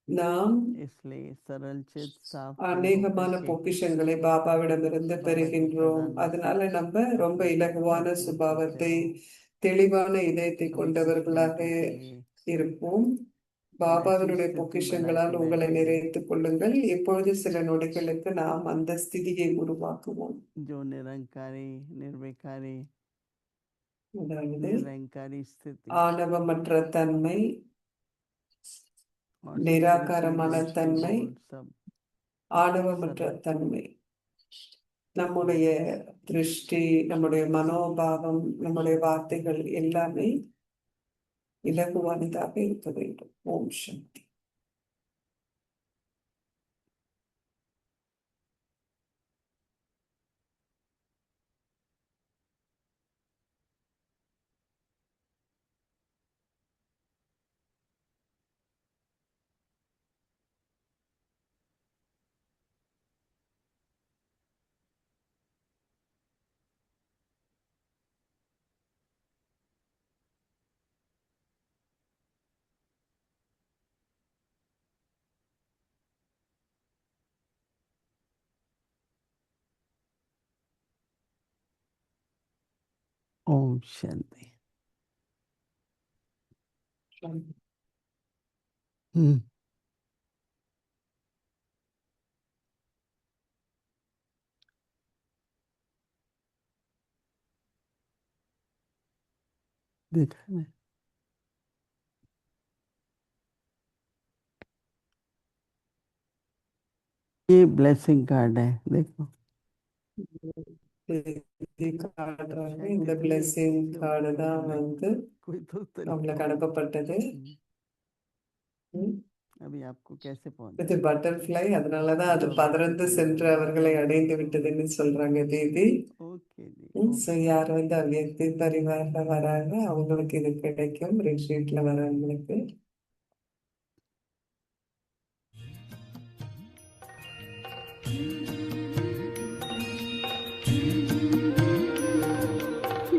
நாம் इसलिए सरल चित साफ दिल होकर அநேகமான के பொக்கிஷங்களை பாபாவிடமிருந்து बाबा के பெறுகின்றோம். खजाने से அதனால நம்ம ரொம்ப अपने இலகுவான आत्मा को சுபாவத்தை, रहो। தெளிவான இதயத்தை सभी கொண்டவர்களாக पुष्पितों के लिए இருப்போம். हम ऐसी பாபாவினுடைய स्थिति बना பொக்கிஷங்களால் के உங்களை बैठेंगे நிறைத்துக் கொள்ளுங்கள். இப்பொழுது சில நொடிகளுக்கு நாம் அந்த ஸ்திதியை உருவாக்குவோம். जो निरंकारी निर्विकारी அதாவது निरंकारी स्थिति ஆணவமற்ற தன்மை, और स्मृति நிராகாரமான दृष्टि தன்மை, बोल सब ஆணவமற்ற सरल தன்மை, நம்முடைய திருஷ்டி, நம்முடைய மனோபாவம், நம்முடைய வார்த்தைகள் எல்லாமே இலகுவானதாக இருக்க வேண்டும். ஓம் சாந்தி. ओम शांति। देखा है ये ब्लेसिंग कार्ड है, देखो இது காட்டுறாங்க. शायद இந்த कितनी பிளெஸிங் अच्छी கார்டு होगी, தான் लेकिन வந்து कोई तो तरीका அவங்களுக்கு होगा। அனுப்பப்பட்டது. अभी आपको कैसे पहुंच இது பட்டர்ஃப்ளை, அதனாலதான் அது जो अव्यक्त பறந்து சென்று परिवार அவர்களை में அடைந்து விட்டதுன்னு சொல்றாங்க தீதி. ओके जी ஸோ ओके யார் வந்து அவ்வியக்தி பரிவாரில் வராங்க அவங்களுக்கு இது கிடைக்கும், ரிட்ரீட்ல வரவங்களுக்கு.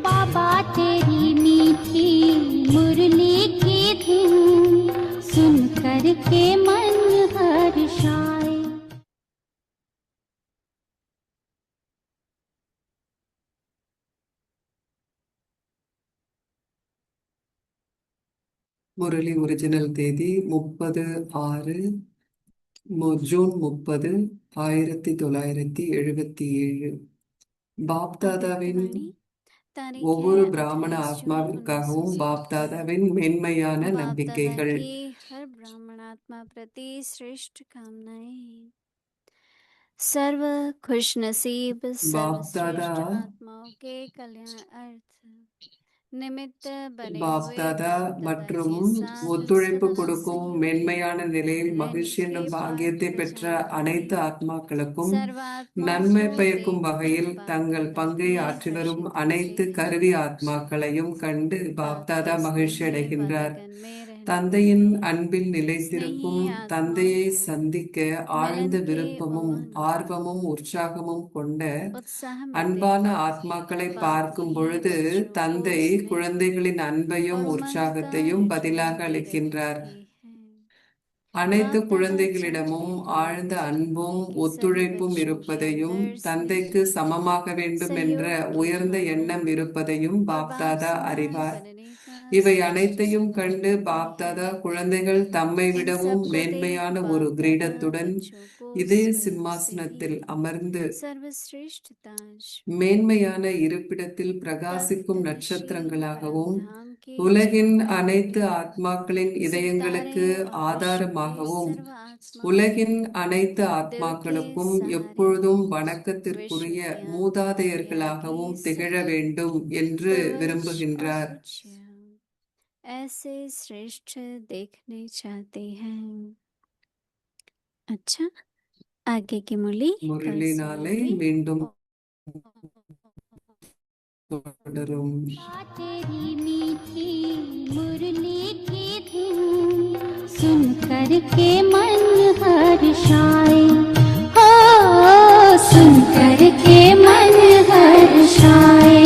बाबा तेरी मीठी मुरली की धुन सुन कर के मन हर्षाए। முரளி ஒரிஜினல் தேதி 30/6 ஜூன் 30, 1977. பாப்தாதாவின் अव्यक्तवाणी तारीख है ஒவ்வொரு பிராமண 28 जून ஆத்மாவிற்காகவும் 1977। பாப்தாதாவின் மென்மையான बाप दादा நம்பிக்கைகள். की हर ब्राह्मणात्मा प्रति श्रेष्ठ कामनाएं। सर्व खुश नसीब பாப்தாதா सर्वश्रेष्ठ आत्माओं के कल्याण अर्थ निमित्त बने हुए பாப்தாதா बाप दादा மற்றும் के साथ ஒத்துழைப்பு सदा கொடுக்கும் सहयोगी மென்மையான நிலையில் रहने மகிழ்ச்சி की என்னும் बात பாக்கியத்தை பெற்ற बजाय அனைத்து ஆத்மாக்களுக்கும் सर्व आत्माओं நன்மை को பயக்கும் देखकर வகையில் बाप தங்கள் दादा பங்கை भी ஆற்றி வரும் हर्षित அனைத்து होते हैं। கருவி ஆத்மாக்களையும் கண்டு बाप பாப்தாதா के மகிழ்ச்சி स्नेही அடைகின்றார். वातागण में रहने தந்தையின் वाले அன்பில் நிலைத்திருக்கும் स्नेही आत्माओं தந்தையை को சந்திக்க मिलन ஆழ்ந்த के விருப்பமும் उमंग ஆர்வமும் உற்சாகமும் கொண்ட उत्साह मिलते அன்பான हैं। ஆத்மாக்களை बाप பார்க்கும் वही பொழுது बच्चों को தந்தை स्नेह குழந்தைகளின் அன்பையும் और ममता உற்சாகத்தையும் பதிலாக लुटाते அளிக்கின்றார். रहते हैं। அனைத்து बाप दादा குழந்தைகளிடமும் चाहते ஆழ்ந்த हैं அன்பும் कि सभी ஒத்துழைப்பும் बच्चों के இருப்பதையும் अंदर தந்தைக்கு स्नेह சமமாக வேண்டும் என்ற सहयोग की உயர்ந்த भावना எண்ணம் இருப்பதையும் और बाप பாப்தாதா समान அறிவார். बनने का இவை श्रेष्ठ அனைத்தையும் स्वभाव கண்டு रखते பாப்தாதா हैं। குழந்தைகள் தம்மை इन விடவும் सब को देख மேன்மையான ஒரு बाप दादा கிரீடத்துடன் बच्चों को இதே स्वयं से சிம்மாசனத்தில் भी அமர்ந்து सर्वश्रेष्ठ ताज மேன்மையான இருப்பிடத்தில் तख्त பிரகாசிக்கும் नशीब परम நட்சத்திரங்களாகவும் धाम के உலகின் चारों அனைத்து कोने ஆத்மாக்களின் இதயங்களுக்கு सितारे और विश्व के ஆதாரமாகவும் सर्व आत्माओं உலகின் को அனைத்து दिल के ஆத்மாக்களுக்கும் सहारे எப்பொழுதும் विश्व வணக்கத்திற்குரிய के आत्माओं के மூதாதையர்களாகவும் आगे திகழ सदा வேண்டும் என்று पूज्य और விரும்புகின்றார். पूज्य ऐसे श्रेष्ठ देखने चाहते हैं। अच्छा, आगे की मुरली कल முரளினாலே सुनेंगे। மீண்டும் தொடரும். तेरी मीठी मुरली की धुन सुन कर के मन हर्षाए। हो सुन कर के मन हर्षाए।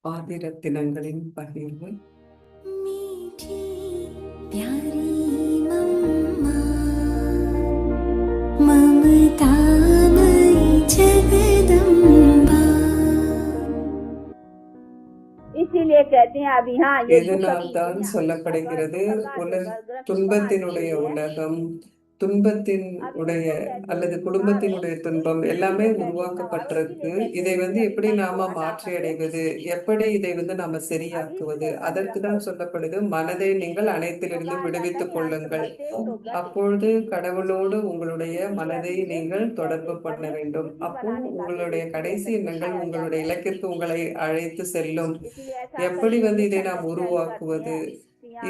ஆதிரத்தினங்களின் பகிர்வு. मीठी प्यारी मम्मा ममतामयी जगदम्बा। इसीलिए कहते हैं अब यहाँ ये दुख இதனால் की தான் दुनिया சொல்லப்படுகிறது துன்பத்தினுடைய உலகம், துன்பத்தின் உடைய அல்லது குடும்பத்தினுடைய துன்பம் எல்லாமே உருவாக்கப்பட்டிருக்கு. இதை எப்படி நாம மாற்றி அடைவது, எப்படி இதை நாம சரியாக்குவது, அதற்கு தான் சொல்லப்படுது மனதை நீங்கள் அனைத்திலிருந்து விடுவித்துக் கொள்ளுங்கள். அப்பொழுது கடவுளோடு உங்களுடைய மனதை நீங்கள் தொடர்பு பண்ண வேண்டும். அப்போ உங்களுடைய கடைசி எண்ணங்கள் உங்களுடைய இலக்கிற்கு உங்களை அழைத்து செல்லும். எப்படி இதை நாம் உருவாக்குவது,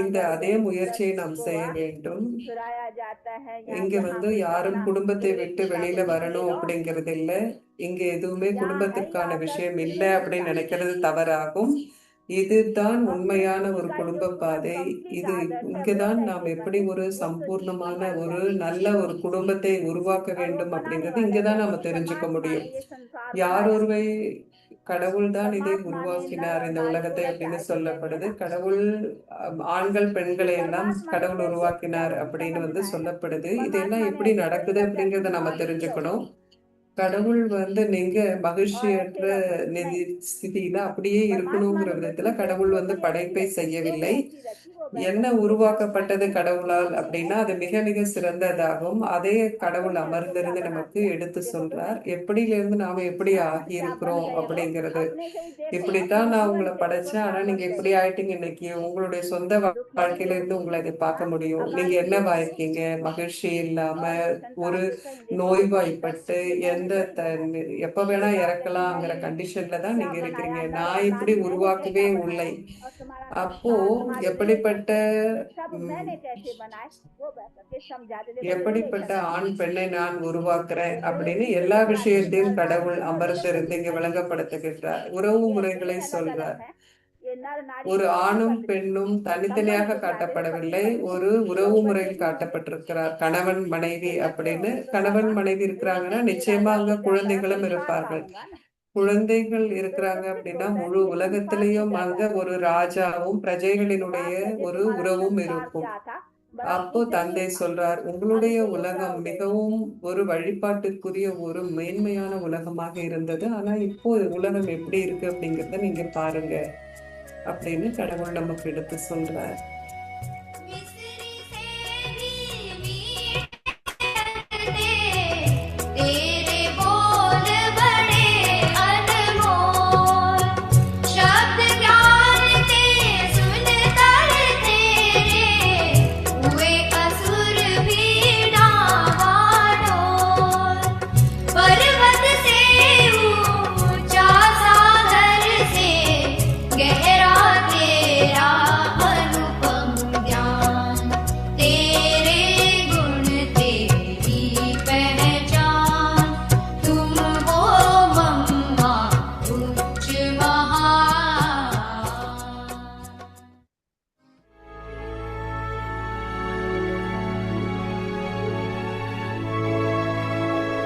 இந்த அதே முயற்சியை நாம் செய்ய வேண்டும். இங்க யாரும் குடும்பத்தை விட்டு வெளியில வரணும் அப்படிங்கிறது இல்ல. இங்க எதுவுமே குடும்பத்திற்கான விஷயம் இல்ல அப்படின்னு நினைக்கிறது தவறாகும். இதுதான் உண்மையான ஒரு குடும்ப பாதை. இங்கதான் நாம் எப்படி ஒரு சம்பூர்ணமான ஒரு நல்ல ஒரு குடும்பத்தை உருவாக்க வேண்டும் அப்படிங்கிறது இங்கதான் நாம தெரிஞ்சுக்க முடியும். யாரொருவை கடவுள் தான் இதை உருவாக்கினார் இந்த உலகத்தை அப்படின்னு சொல்லப்படுது. கடவுள் ஆண்கள் பெண்களை எல்லாம் கடவுள் உருவாக்கினார் அப்படின்னு சொல்லப்படுது. இதெல்லாம் எப்படி நடக்குது அப்படிங்கறத நம்ம தெரிஞ்சுக்கணும். கடவுள் நீங்க மகிழ்ச்சியற்ற நிதி ஸ்திதியில அப்படியே இருக்கணுங்கிற விதத்துல கடவுள் படைப்பை செய்யவில்லை. என்ன உருவாக்கப்பட்டது கடவுளால் அப்படின்னா அது மிக மிக சிறந்ததாகும். அதே கடவுள் அமர்ந்திருந்து நமக்கு எடுத்து சொல்றார். எப்படியிலிருந்து நாம எப்படி ஆகியிருக்கிறோம் அப்படிங்கிறது. இப்படித்தான் நான் உங்களை படைச்சேன், ஆனா நீங்க எப்படி ஆயிட்டீங்க இன்னைக்கு. உங்களுடைய சொந்த வாழ்க்கையில இருந்து உங்களை இதை பார்க்க முடியும். நீங்க என்னவாயிருக்கீங்க, மகிழ்ச்சி இல்லாம, ஒரு நோய்வாய்ப்பட்டு, எப்ப வேணா இறக்கலாங்கிற கண்டிஷன்ல தான் நீங்க இருக்கிறீங்க. நான் இப்படி உருவாக்கவே இல்லை. அப்போ எப்படிப்பட்ட எப்படிப்பட்ட ஆண் பெண்ணை நான் உருவாக்குறேன் அப்படின்னு எல்லா விஷயத்தையும் கடவுள் அமர்ந்திருந்து இங்க விளங்கப்படுத்துகின்றார். உறவு முறைகளை சொல்றார். ஒரு ஆணும் பெண்ணும் தனித்தனியாக காட்டப்படவில்லை, ஒரு உறவு முறையில் காட்டப்பட்டிருக்கிறார். கணவன் மனைவி அப்படின்னு. கணவன் மனைவி இருக்கிறாங்கன்னா நிச்சயமா அங்க குழந்தைகளும் இருப்பார்கள். குழந்தைகள் இருக்கிறாங்க அப்படின்னா முழு உலகத்திலையும் அங்க ஒரு ராஜாவும் பிரஜைகளினுடைய ஒரு உறவும் இருக்கும். அப்போ தந்தை சொல்றார், உங்களுடைய உலகம் மிகவும் ஒரு வழிபாட்டுக்குரிய ஒரு மேன்மையான உலகமாக இருந்தது, ஆனா இப்போ உலகம் எப்படி இருக்கு அப்படிங்கறத நீங்க பாருங்க அப்படின்னு கடவுள் நமக்கு எடுத்து சொல்றார்.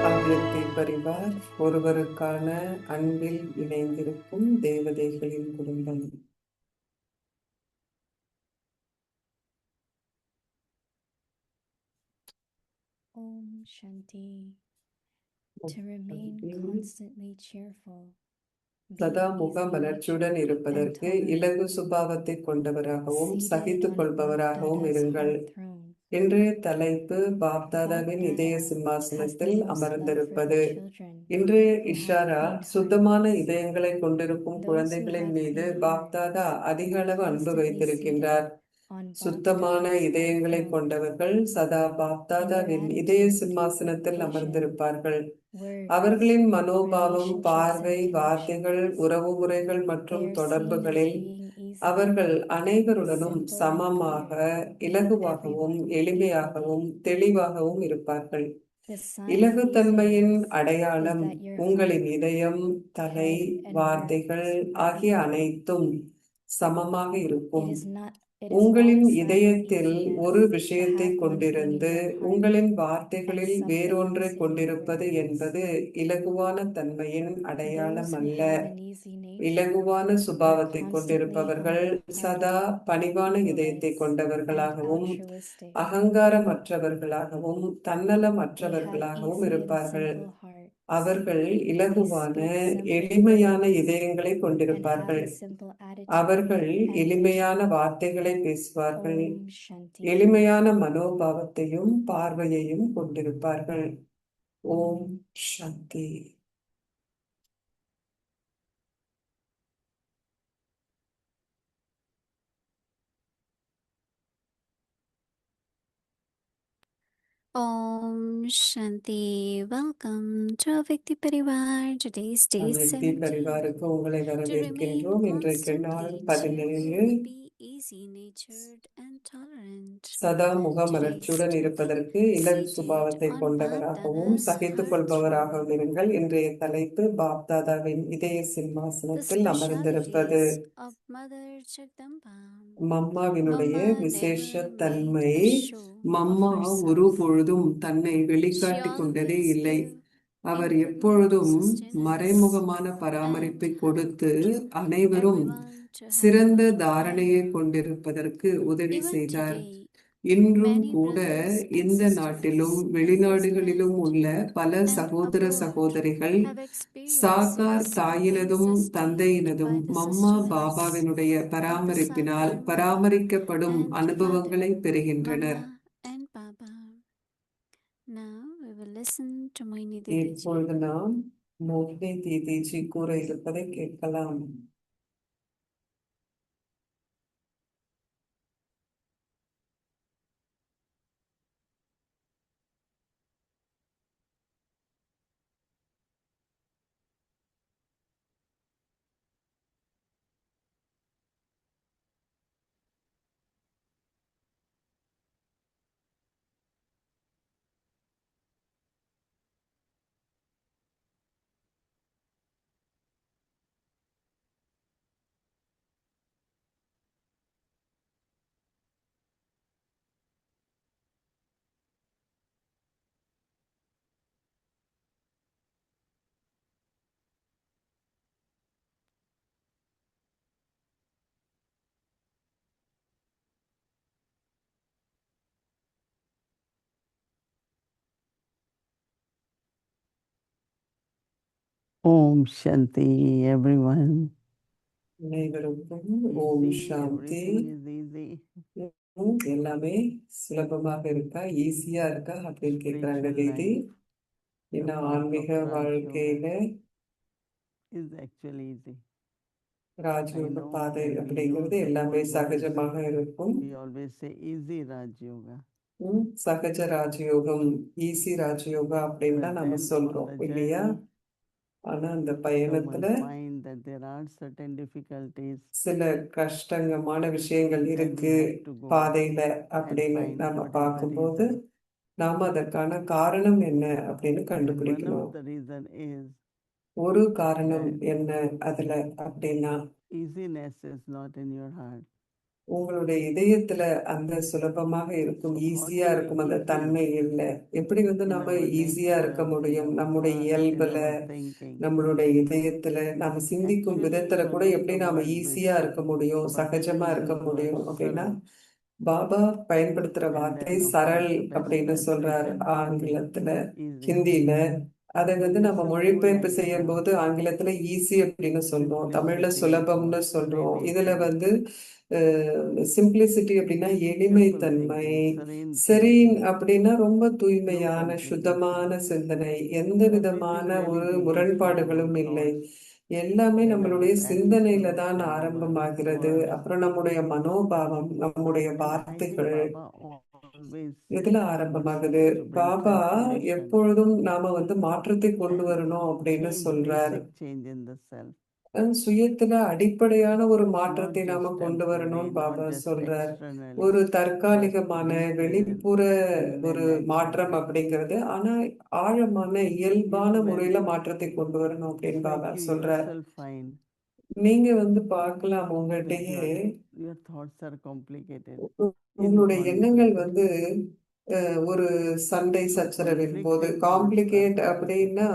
அவ்யக்தி பரிவார் ஒருவருக்கான அன்பில் இணைந்திருக்கும் தேவதைகளின் குடும்பம். Om Shanti. To remain constantly cheerful. சதா முக மலர்ச்சியுடன் இருப்பதற்கு இலகு சுபாவத்தை கொண்டவராகவும் சகித்துக் கொள்பவராகவும் இருங்கள். இன்றைய தலைப்பு பாப்தாதாவின் இதய சிம்மாசனத்தில் அமர்ந்திருப்பது. இன்றைய இஷாரா சுத்தமான இதயங்களை கொண்டிருக்கும் குழந்தைகளின் மீது பாப்தாதா அதிக அளவு அன்பு வைத்திருக்கின்றார். சுத்தமான இதயங்களை கொண்டவர்கள் சதா பாப்தாதாவின் இதய சிம்மாசனத்தில் அமர்ந்திருப்பார்கள். அவர்களின் மனோபாவம், பார்வை, வார்த்தைகள், உறவு முறைகள் மற்றும் தொடர்புகளில் அவர்கள் அனைவருடனும் சமமாக, இலகுவாகவும், எளிமையாகவும், தெளிவாகவும் இருப்பார்கள். இலகுத்தன்மையின் அடையாளம் உங்களின் இதயம், தலை, வார்த்தைகள் ஆகிய அனைத்தும் சமமாக இருக்கும். உங்களின் இதயத்தில் ஒரு விஷயத்தை கொண்டிருந்து உங்களின் வார்த்தைகளில் வேறொன்றை கொண்டிருப்பது என்பது இலகுவான தன்மையின் அடையாளம் அல்ல. இலகுவான சுபாவத்தை கொண்டிருப்பவர்கள் சதா பணிவான இதயத்தை கொண்டவர்களாகவும் அகங்காரமற்றவர்களாகவும் தன்னலமற்றவர்களாகவும் இருப்பார்கள். அவர்கள் இலகுவான எளிமையான இதயங்களை கொண்டிருப்பார்கள். அவர்கள் எளிமையான வார்த்தைகளை பேசுவார்கள். எளிமையான மனோபாவத்தையும் பார்வையையும் கொண்டிருப்பார்கள். ஓம் சாந்தி. Om Shanti. Welcome to Avyakti Parivar. Today's day அவ்யக்தி 17. பரிவாருக்கு உங்களை To remain வரவேற்கின்றோம். இன்றைக்கு நாள் constantly 17. cheerful, be easy-natured and tolerant. சதா முக Today's மலர்ச்சியுடன் topic, இருப்பதற்கு இலகு seated சுபாவத்தை on கொண்டவராகவும் Bap-Dada's சகித்துக் heart கொள்பவராகவும் throne. இருங்கள். இன்றைய தலைப்பு பாப்தாதாவின் இதய The சிம்மாசனத்தில் அமர்ந்திருப்பது. specialities of Mother Jagdamba. மம்மாவினுடைய Mama விசேஷ never தன்மை, made a show mamma of herself. ஒரு பொழுதும் தன்னை She வெளிக்காட்டிக் கொண்டதே always இல்லை. gave அவர் inward எப்பொழுதும் sustenance மறைமுகமான and பராமரிப்பை helped கொடுத்து அனைவரும் everyone to have சிறந்த a good தாரணையை life. கொண்டிருப்பதற்கு உதவி Even செய்தார். today, இன்றும் Many கூட brothers and இந்த sisters நாட்டிலும் in this வெளிநாடுகளிலும் land உள்ள பல and சகோதர abroad சகோதரிகள் have experienced சாக்கார் being தாயினதும் sustained தந்தையினதும் by the mamma sustenance பாபாவினுடைய of the பராமரிப்பினால் Sun பராமரிக்கப்படும் and அனுபவங்களை Mother, பெறுகின்றனர். Mama and Baba. Now we will listen to Moini Didi ji. இப்பொழுது நாம் மோகினி தீதிஜி கூற இருப்பதை கேட்கலாம். Om Shanti, everyone. அனைவருக்கும் ஓம் Easy, Shanti. everything is easy. எல்லாமே சுலபமாக இருக்கா, ஈஸியா இருக்கா அப்படின்னு கேக்குறாங்க Spiritual தீதி. life, the ஏன்னா path of ஆன்மீக Raj வாழ்க்கையில Yoga is actually easy. I Rajayoga know பாதை when we அப்படிங்கிறது use the எல்லாமே word சகஜமாக இருக்கும். we always say easy Raj Yoga. சகஜ ராஜயோகம், ஈஸி ராஜயோகா அப்படின்னு But தான் நம்ம then on சொல்றோம் the இல்லையா? journey, ஆனா அந்த so பயணத்துல one find that there are certain difficulties சில கஷ்டங்கமான விஷயங்கள் and then we இருக்கு have to go பாதையில and அப்படின்னு find நாம what is the பார்க்கும்போது reason. நாம அதற்கான காரணம் என்ன அப்படின்னு And one கண்டுபிடிக்கணும். of the reason is ஒரு காரணம் that என்ன அதுல அப்படின்னா, easiness is not in your heart. உங்களுடைய இதயத்துல அந்த சுலபமாக இருக்கும், So how ஈஸியா to be இருக்கும் அந்த easy தன்மை இல்லை. எப்படி in நாம our ஈஸியா இருக்க nature, in முடியும்? our நம்முடைய heart, in இயல்புல, our thinking. நம்மளுடைய இதயத்துல, நாம சிந்திக்கும் Actually, விதத்துல கூட one of எப்படி the நாம word which ஈஸியா இருக்க முடியும், Baba சகஜமா இருக்க uses முடியும் word அப்படின்னா, sarl, பாபா பயன்படுத்துற and வார்த்தை then of சரள் course the best அப்படின்னு சொல்றாரு translation for ஆங்கிலத்துல, is ஹிந்தியில. அதை but நம்ம this is more மொழிபெயர்ப்பு like செய்யும் போது ஆங்கிலத்துல ஈஸி அப்படின்னு சொல்றோம், தமிழ்ல simplicity சுலபம்னு or சொல்றோம். இதுல serenity, சிம்பிளிசிட்டி அப்படின்னா simple எளிமைத்தன்மை, thinking, serene serine thinking, அப்படின்னா ரொம்ப no தூய்மையான சுத்தமான complication. சிந்தனை, எந்த So விதமான everything really ஒரு begins from our முரண்பாடுகளும் இல்லை. thoughts, எல்லாமே then our நம்மளுடைய சிந்தனையில attitudes, தான் then our ஆரம்பமாகிறது. words. அப்புறம் நம்முடைய மனோபாவம், நம்முடைய And I think வார்த்தைகள் Baba always எதுல wants ஆரம்பமாகுது? us to bring Baba transformation, எப்பொழுதும் நாம மாற்றத்தை கொண்டு and வரணும் அப்படின்னு change, சொல்றாரு. basic change in the self. சுயத்துல அடிப்படையான ஒரு Not மாற்றத்தை நாம just கொண்டு temporary, வரணும்னு not பாபா just சொல்றார். externally, ஒரு but தற்காலிகமான within வெளிப்புற and ஒரு then மாற்றம் actually. அப்படிங்கிறது, ஆனா ஆழமான இயல்பான You know, முறையில when மாற்றத்தை கொண்டு வரணும் it's அப்படின்னு like பாபா you சொல்றார். yourself find நீங்க பார்க்கலாம் that உங்கள்கிட்டயே your thoughts are complicated, உங்களுடைய எண்ணங்கள் inconsequent, ஒரு சண்டை so சச்சரவின் போது conflicting thoughts are complicate complicated. அப்படின்னா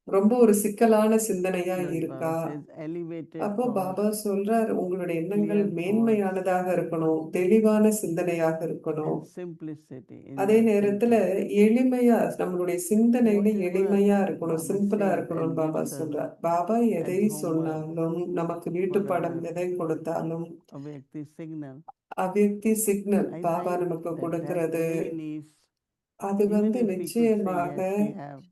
ரொம்ப ஒரு சிக்கலான சிந்தனையா But இருக்கா? Baba says elevated அப்போ பாபா thoughts, சொல்றார், உங்களுடைய எண்ணங்கள் clear thoughts, மேன்மையானதாக இருக்கணும், தெளிவான சிந்தனையாக இருக்கணும். and simplicity in அதே your நேரத்துல thinking. எளிமையா, நம்மளுடைய சிந்தனையில Whatever எளிமையா இருக்கணும், Baba சிம்பிளா says இருக்கணும்னு and பாபா gives us சொல்றார். பாபா as எதை homework சொன்னாலும், நமக்கு for வீட்டு பாடம் our எதை கொடுத்தாலும், Avyakti signal, Avyakti signal I Baba think நமக்கு that கொடுக்கிறது. even if அது even if we could say நிச்சயமாக yes, we have,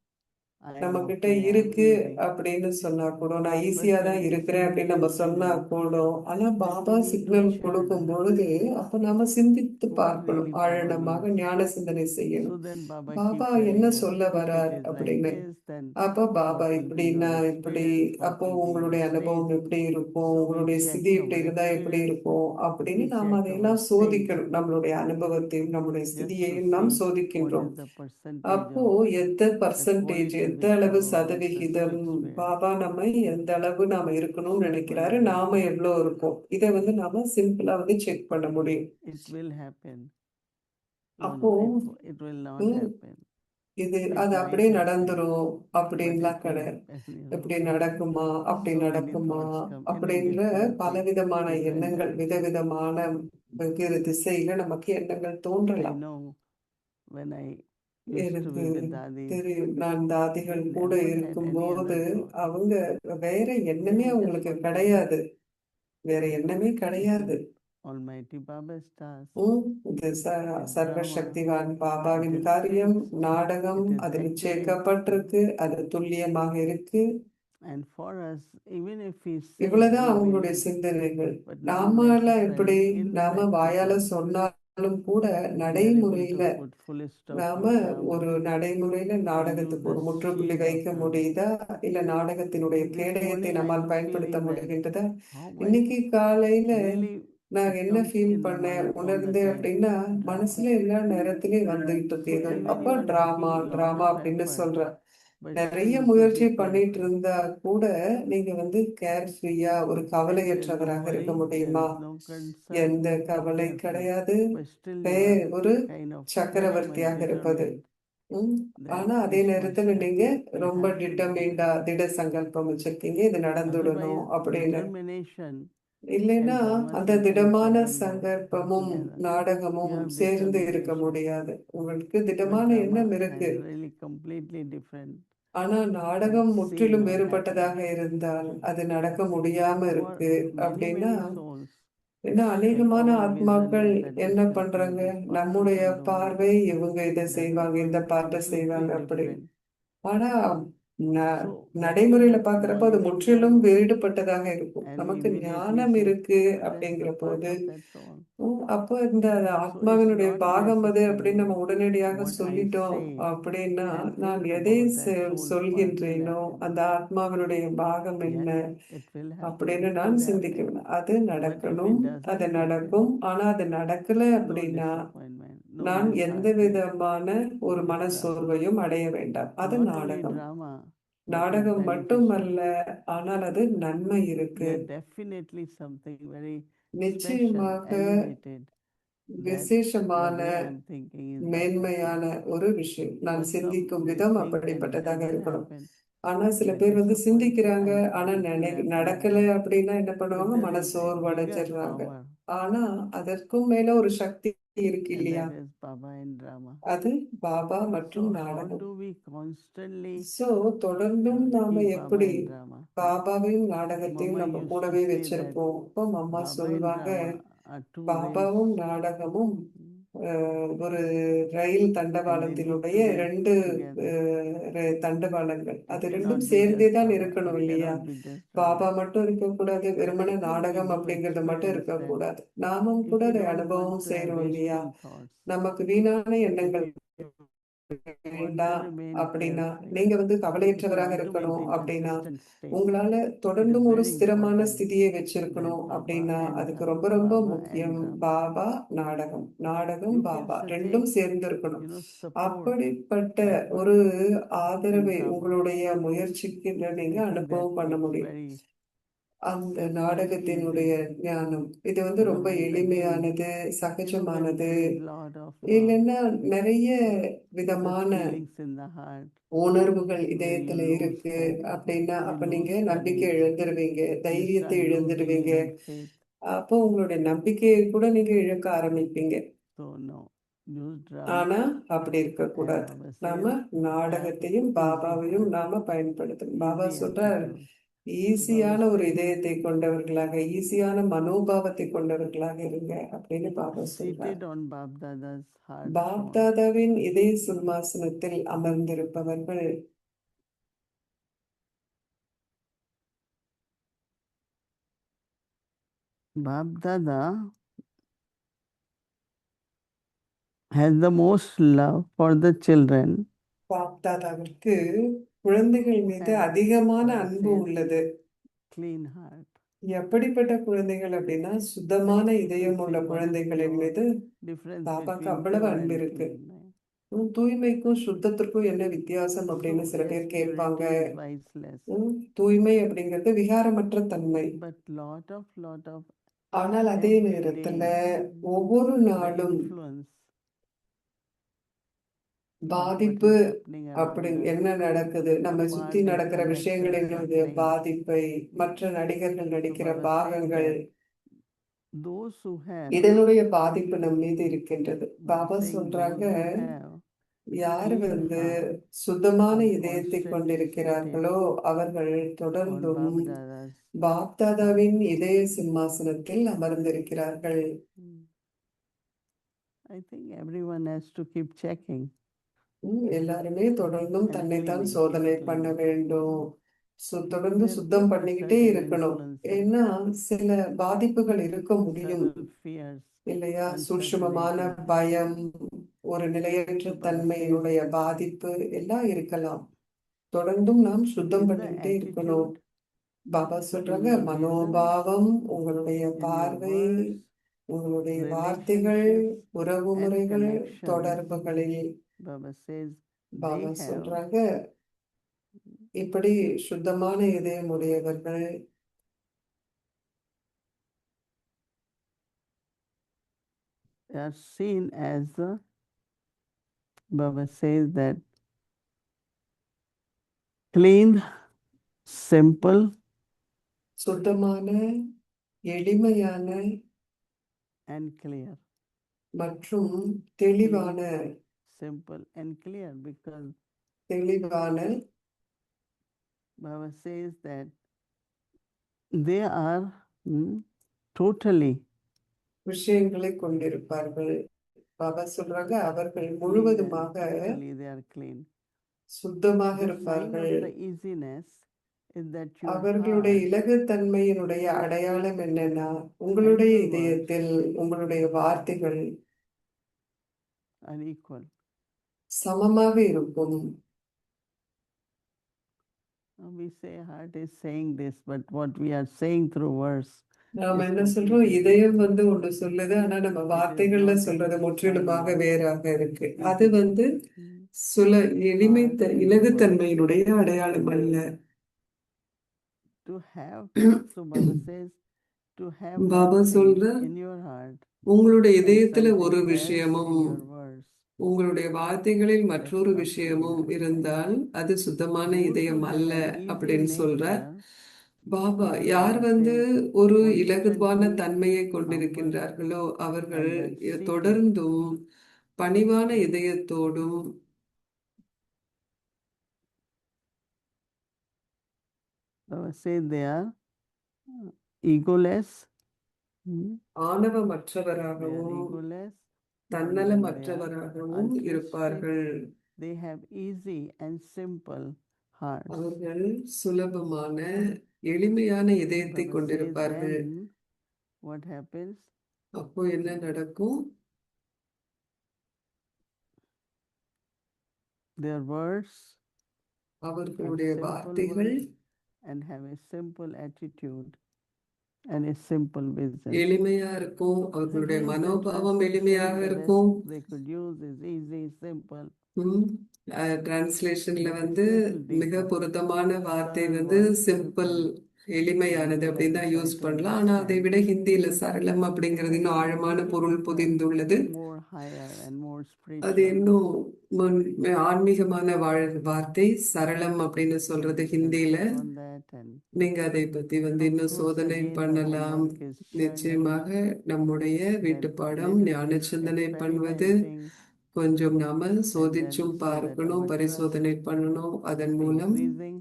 I am நம்ம கிட்ட okay, I am இருக்கு easy, அப்படின்னு சொன்னா கூட, நான் but ஈஸியா தான் when we இருக்கிறேன் see அப்படின்னு real நம்ம சொன்னா signal கூட, ஆனா that Baba we need to signal check கொடுக்கும் பொழுது அப்ப நாம சிந்தித்து what பார்க்கணும், really Baba ஆழமாக means. ஞான சிந்தனை So செய்யணும். then Baba பாபா keep என்ன telling us, சொல்ல if it வரார் is like அப்படின்னு. this, then அப்போ பாபா what will be இப்படின்னா your இப்படி, experience, what அப்போ will be your உங்களுடைய அனுபவம் state. எப்படி இருக்கும், So we உங்களுடைய check ஸ்திதி இப்படி our இருந்தா எப்படி experience, இருக்கும் அப்படின்னு we நாம் check our அதையெல்லாம் state, சோதிக்கணும். நம்மளுடைய அனுபவத்தையும் நம்முடைய just to ஸ்திதியையும் நாம் see what சோதிக்கின்றோம். is the percentage அப்போ of எந்த the பர்சன்டேஜ், quality எந்த which அளவு Baba wants us சதவிகிதம் to experience. பாபா நம்மை எந்த அளவு நாம இருக்கணும்னு Simple நினைக்கிறாரு, way, நாம எவ்வளவு இருக்கோம், இதை நாம சிம்பிளா செக் பண்ண முடியும். it will happen. No, அப்போ it will not ம், happen. இது It அது might அப்படியே happen, நடந்துரும் but அப்படின்லாம் it could கிடையாது. happen, இப்படி நடக்குமா அப்படி So many நடக்குமா thoughts come in a அப்படின்ற different way, பலவிதமான different எண்ணங்கள் direction. விதவிதமான வெவ்வேறு திசையில நமக்கு எண்ணங்கள் I தோன்றலாம். know when I used to எனக்கு be with Dadi, தெரியும், நான் தாதிகள் they கூட never had any இருக்கும்போது other thought. அவங்க வேற They எண்ணமே had just அவங்களுக்கு one thought. கிடையாது, வேற This எண்ணமே is கிடையாது. Almighty Baba's task. இது It is சர்வ drama. சக்திவான் It பாபாவின் is காரியம், fixed. நாடகம், It is அது accurate. நிச்சயிக்கப்பட்டிருக்கு, அது துல்லியமாக இருக்கு. And for us, even if we say இவ்வளவுதான் we அவங்களுடைய believe, சிந்தனைகள். but not நாமெல்லாம் எப்படி necessarily in நாம வாயால practical, சொன்னாலும் கூட we are able நடைமுறையில to put full stop நாம to drama ஒரு நடைமுறையில and do நாடகத்துக்கு the ஒரு முற்றுப்புள்ளி shield of வைக்க drama. முடியுதா, இல்ல நாடகத்தினுடைய This கேடயத்தை morning I நம்மால் was பயன்படுத்த feeling that முடிகின்றதா? how I இன்னைக்கு காலையில really நான் it என்ன comes ஃபீல் in the பண்ணேன் mind all the உணர்ந்தேன் time, அப்படின்னா, drama. மனசுல எல்லா நேரத்திலயும் வந்துகிட்டு So இருக்கு ஏதோ. even அப்ப you are drama making lot drama of அப்படின்னு effort, சொல்ற but நிறைய still you could முயற்சி be பண்ணிட்டு careful. இருந்தா கூட நீங்க கேர் ஃப்ரீயா ஒரு There is no கவலையற்றவராக இருக்க worry, there முடியுமா? is no concern, எந்த கவலை carefree, கிடையாது. but still you are ஒரு kind of firm சக்கரவர்த்தியாக and இருப்பது. determined that ஆனா அதே this நேரத்துல must நீங்க happen, it ரொம்ப has to be டிட்டர்மைண்டா done. திட சங்கல்பம் வச்சிருக்கீங்க, இது நடந்துடணும் Otherwise, அப்படின்னு. determination இல்லைன்னா and drama அந்த sometimes திடமான doesn't go சங்கல்பமும் together. You நாடகமும் have சேர்ந்து இருக்க determination, முடியாது. உங்களுக்கு but திடமான எண்ணம் drama இருக்கு, has really completely different. ஆனா Let's நாடகம் see முற்றிலும் not வேறுபட்டதாக happening. இருந்தால் அது நடக்க முடியாம For இருக்கு many, அப்படின்னா, many souls, ஏன்னா if அநேகமான our vision ஆத்மாக்கள் is that என்ன this will பண்றாங்க, be this நம்முடைய particular domain, பார்வை இவங்க இதை the other செய்வாங்க, இந்த one பாட்டை செய்வாங்க completely அப்படி. different. ஆனா ந- So we நடைமுறையில have பாக்குறப்ப அது knowledge of முற்றிலும் drama வேறுபட்டதாக இருக்கும். and we நமக்கு immediately ஞானம் say, இருக்கு but that's அப்படிங்கிற the part போது of that soul. அப்போ இந்த So it's ஆத்மாவினுடைய not பாகம் அது அப்படின்னு நம்ம necessarily உடனடியாக what I சொல்லிட்டோம் say அப்படின்னா, and நான் think எதை about that soul's part will சொல்கின்றேனோ happen. அந்த ஆத்மாவினுடைய பாகம் என்ன Yes, it will அப்படின்னு happen, it நான் could சிந்திக்கணும். happen. அது But if நடக்கணும், it அது doesn't happen, நடக்கும். ஆனா அது நடக்கல no அப்படின்னா disappointment, no நான் எந்த disheartenment. விதமான ஒரு It's drama. மனசோர்வையும் அடைய வேண்டாம். அது Not only நாடகம். drama, but it's நாடகம் beneficial. மட்டுமல்ல, ஆனால் அது நன்மை இருக்கு. There definitely something very special, நிச்சயமாக elevated that the விசேஷமான way I'm thinking is not மேன்மையான happening. ஒரு விஷயம். நான் But some சிந்திக்கும் may விதம் think and அப்படிப்பட்டதாக doesn't இருக்கணும். happen. ஆனா சில They're பேர் சிந்திக்கிறாங்க, disappointed. ஆனா It could happen. நடக்கல அப்படின்னா என்ன But பண்ணுவாங்க, there is a மனசோர்வு bigger அடைஞ்சிடுறாங்க. power, ஆனா அதற்கும் மேல ஒரு சக்தி இருக்கு and இல்லையா? that is Baba and drama. அது பாபா So மற்றும் how நாடகம். do we constantly தொடர்ந்தும் நாம keep Baba எப்படி and drama? பாபாவையும் நாடகத்தையும் Mama நம்ம used to கூடவே say that வச்சிருப்போம். இப்போ அம்மா Baba and சொல்லுவாங்க, drama are two rails, பாபாவும் நாடகமும் ஒரு ரயில் and they need தண்டவாளத்தினுடைய to get ரெண்டு together. தண்டவாளங்கள். It அது cannot ரெண்டும் be சேர்ந்தே just தான் Baba. இருக்கணும் It இல்லையா? cannot be just Baba drama. மட்டும் இருக்கக்கூடாது, But I வெறுமனே think we நாடகம் do அப்படிங்கிறது மட்டும் experience that இருக்கக்கூடாது. நாமும் if கூட we அதை don't want அனுபவம் to have செய்யறோம் இல்லையா? wasteful thoughts, நமக்கு வீணான if எண்ணங்கள் we want to வேண்டாம் remain அப்படின்னா, carefree, நீங்க if we கவலையற்றவராக want to இருக்கணும் maintain அப்படின்னா, consistent state, உங்களால it is தொடர்ந்தும் ஒரு very ஸ்திரமான important ஸ்திதியை that வச்சிருக்கணும் Baba அப்படின்னா, and அதுக்கு drama, ரொம்ப ரொம்ப Baba and முக்கியம் drama. பாபா நாடகம், நாடகம் You can பாபா such ரெண்டும் a, சேர்ந்து இருக்கணும். support, அப்படிப்பட்ட effort ஒரு in ஆதரவை drama. உங்களுடைய முயற்சிக்கு நீங்க I think அனுபவம் that பண்ண it's முடியும். very அந்த easy நாடகத்தினுடைய ஞானம் இது to the ரொம்ப mind. Again, எளிமையானது, when சகஜமானது. there is lot of இல்லைன்னா நிறைய such விதமான feelings in the heart, உணர்வுகள் when you இதயத்துல lose இருக்கு hope, அப்படின்னா, you அப்ப நீங்க lose நம்பிக்கை courage, இழந்துருவீங்க, you தைரியத்தை start losing இழந்துடுவீங்க. even faith. அப்போ உங்களுடைய நம்பிக்கையை கூட நீங்க இழக்க ஆரம்பிப்பீங்க. So no, use drama ஆனா அப்படி and இருக்கக்கூடாது. Baba நாம says, have நாடகத்தையும் easy பாபாவையும் heart, நாம பயன்படுத்தணும். பாபா easy சொல்றார், attitude. So ஈஸியான Baba ஒரு says, இதயத்தை கொண்டவர்களாக, ஈஸியான மனோபாவத்தை கொண்டவர்களாக இருங்க அப்படின்னு பாபா சொல்றார். seated on Bab Dada's heart throne, பாப்தாதாவின் இதய சிம்மாசனத்தில் அமர்ந்திருப்பவர்கள் Bab Dada has the most love for the children, பாப்தாதாவிற்கு குழந்தைகள் மீது and அதிகமான Baba அன்பு says, உள்ளது. clean heart. எப்படிப்பட்ட குழந்தைகள் அப்படின்னா, சுத்தமான Many people இதயம் உள்ள say, what is குழந்தைகளின் your மீது difference பாபாக்கு between அவ்வளவு pure அன்பு and இருக்கு. clean? தூய்மைக்கும் சுத்தத்திற்கும் என்ன வித்தியாசம் அப்படின்னு So சில yes, பேர் கேட்பாங்க. purity is viceless, தூய்மை அப்படிங்கிறது விகாரமற்ற தன்மை. but lot of ஆனால் அதே every நேரத்துல day ஒவ்வொரு the நாளும் influence பாதிப்பு what is happening அப்படி around us, என்ன நடக்குது, நம்ம what சுத்தி part of நடக்கிற the actors விஷயங்களினுடைய are playing. பாதிப்பை, மற்ற நடிகர்கள் So நடிக்கிற Baba says பாகங்கள், that those who have, இதனுடைய பாதிப்பு நம் மீது இருக்கின்றது. Baba பாபா saying சொல்றாங்க, those who have யார் clean heart சுத்தமான are இதயத்தை constantly கொண்டிருக்கிறார்களோ seated அவர்கள் on தொடர்ந்தும் Baba Dada's heart. பாப்தாதாவின் இதய சிம்மாசனத்தில் அமர்ந்திருக்கிறார்கள். I think everyone has to keep checking எல்லாருமே தொடர்ந்தும் and தன்னைத்தான் cleaning, சோதனை keep பண்ண cleaning. வேண்டும். தொடர்ந்து There சுத்தம் could be பண்ணிக்கிட்டே certain இருக்கணும். influences, ஏன்னா சில பாதிப்புகள் இருக்க முடியும் subtle fears, இல்லையா? சூட்சுமமான uncertainty. பயம், ஒரு நிலையற்ற So Baba says, தன்மையினுடைய பாதிப்பு எல்லாம் இருக்கலாம். தொடர்ந்தும் நாம் சுத்தம் is the பண்ணிக்கிட்டே இருக்கணும். attitude பாபா in சொல்றாங்க, your vision, மனோபாவம், உங்களுடைய in your பார்வை, words, உங்களுடைய வார்த்தைகள், relationships, உறவு and முறைகள், connections. தொடர்புகளில் Baba says they Baba have சொல்றாங்க, இப்படி சுத்தமான இதயம் உடையவர்கள் are seen as the, Baba says that clean, simple, சுத்தமான, எளிமையான and clear. மற்றும் தெளிவான, Simple and clear, because தெளிவான, Baba says that they are totally விஷயங்களை கொண்டிருப்பார்கள். பாபா சொல்றாங்க, அவர்கள் clean and முழுவதுமாக totally they are clean. சுத்தமாக The sign இருப்பார்கள். of the easiness is that your அவர்களுடைய heart இலகுத்தன்மையினுடைய அடையாளம் என்னன்னா, உங்களுடைய and your words இதயத்தில் உங்களுடைய வார்த்தைகள் are equal. சமமாக இருக்கும். We say heart is saying this, but what we are saying through words நாம is என்ன சொல்றோம், completely இதயம் different. ஒன்று சொல்லுது, ஆனா நம்ம It is வார்த்தைகள்ல not சொல்றது a முற்றிலுமாக sign of வேறாக இருக்கு. அது heart and இலகுத்தன்மையினுடைய அடையாளம் அல்ல. to have. So Baba says to have Baba one thing சொல்ற, in your heart உங்களுடைய and இதயத்துல ஒரு something else விஷயமும் in your words. உங்களுடைய வார்த்தைகளில் That's மற்றொரு completely விஷயமும் different. இருந்தால் அது சுத்தமான Those who இதயம் have அல்ல an easy அப்படின்னு சொல்றார் nature, பாபா. யார் Baba says ஒரு இலகுவான constantly தன்மையை humble கொண்டிருக்கின்றார்களோ அவர்கள் and then seated. தொடர்ந்தும் பணிவான இதயத்தோடும் Baba says they are egoless. They are ஆணவமற்றவராகவும் egoless. and then they are தன்னலமற்றவராகவும் altruistic. இருப்பார்கள். They have easy and simple hearts. அவர்கள் சுலபமான எளிமையான இதயத்தை Baba says கொண்டிருப்பார்கள். then what happens? அப்போ என்ன நடக்கும்? Their words are அவர்களுடைய simple வார்த்தைகள் words and have a simple attitude and a simple vision. எளிமையா இருக்கும். So அவர்களுடைய here is the மனோபாவம் translation. எளிமையாக The இருக்கும். rest they could use is easy, simple. டிரான்ஸ்லேஷன்ல But it's little மிக deeper. பொருத்தமான வார்த்தை Sarl words, சிம்பிள், simple. எளிமையானது We அப்படின்னு தான் try யூஸ் to பண்ணலாம். ஆனா அதை understand. விட ஹிந்தியில சரளம் அப்படிங்கிறது இன்னும் ஆழமான Little பொருள் deeper, புதிந்துள்ளது. more higher and more அது spiritual. இன்னும் ஆன்மீகமான வார்த்தை சரளம் அப்படின்னு சொல்றது You can ஹிந்தியில. check on that and நீங்க அதை பத்தி of இன்னும் course சோதனை again the பண்ணலாம். homework is learning நிச்சயமாக நம்முடைய வீட்டு that பாடம் little ஞான bit சிந்தனை பண்ணுவது experimenting கொஞ்சம் நாம and then சோதிச்சும் so that பார்க்கணும், our trust பரிசோதனை பண்ணணும். அதன் மூலம் increasing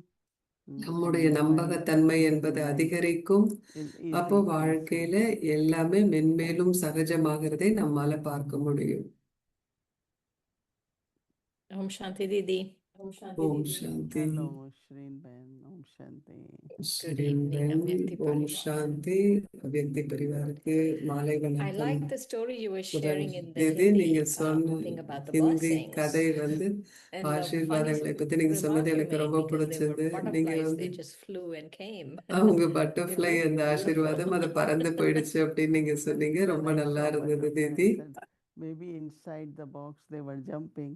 and நம்முடைய we find நம்பகத்தன்மை என்பது life அதிகரிக்கும். is அப்போ easy and வாழ்க்கையில simple. எல்லாமே மென்மேலும் சகஜமாகிறதை நம்மால பார்க்க முடியும். Om Shanti Didi. ஓம் சாந்தி. Hello, Shrin Ben. Om Shanti. ஸ்ரீம்பன், Avyakti ஓம் Parivar. சாந்தி. அவ்யக்தி பரிவாருக்கு மாலை I வணக்கம். like the story you were முதல் sharing in the இது நீங்க Hindi சொன்ன thing about the Hindi blessings. கதை And the funny ஆசீர்வாதங்களை பத்தி நீங்க remark சொன்னது you எனக்கு made ரொம்ப because they were பிடிச்சது. நீங்க butterflies, they just flew and came. அவங்க They பட்டர்ஃப்ளை looked அந்த ஆசீர்வாதம் அது beautiful. பறந்து போயிடுச்சு அப்படின்னு நீங்க சொன்னீங்க. When ரொம்ப I நல்லா saw இருந்தது butterfly, Didi. I said, maybe inside the box they were jumping.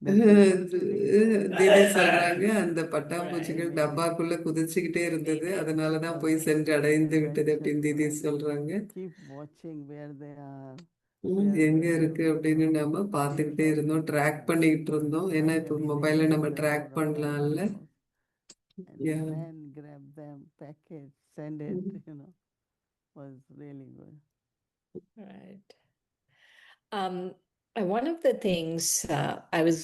That is what Shri told. தீதி சொல்றாங்க, அந்த Right. பட்டாம்பூச்சிகள் Anyway, டப்பாக்குள்ள குதிச்சுக்கிட்டே They இருந்தது, did. அதனாலதான் so போய் சென்று அடைந்து விட்டது mention அப்படின்னு தீதி சொல்றாங்க. keep watching where they are. எங்க இருக்கு அப்படின்னு நம்ம பார்த்துக்கிட்டே இருந்தோம், ட்ராக் பண்ணிக்கிட்டு இருந்தோம். ஏன்னா இப்போ மொபைல்ல நம்ம ட்ராக் பண்ணலாம்ல. And the Yeah. man grabbed them, package, send it, was really good. Right. One of the things I was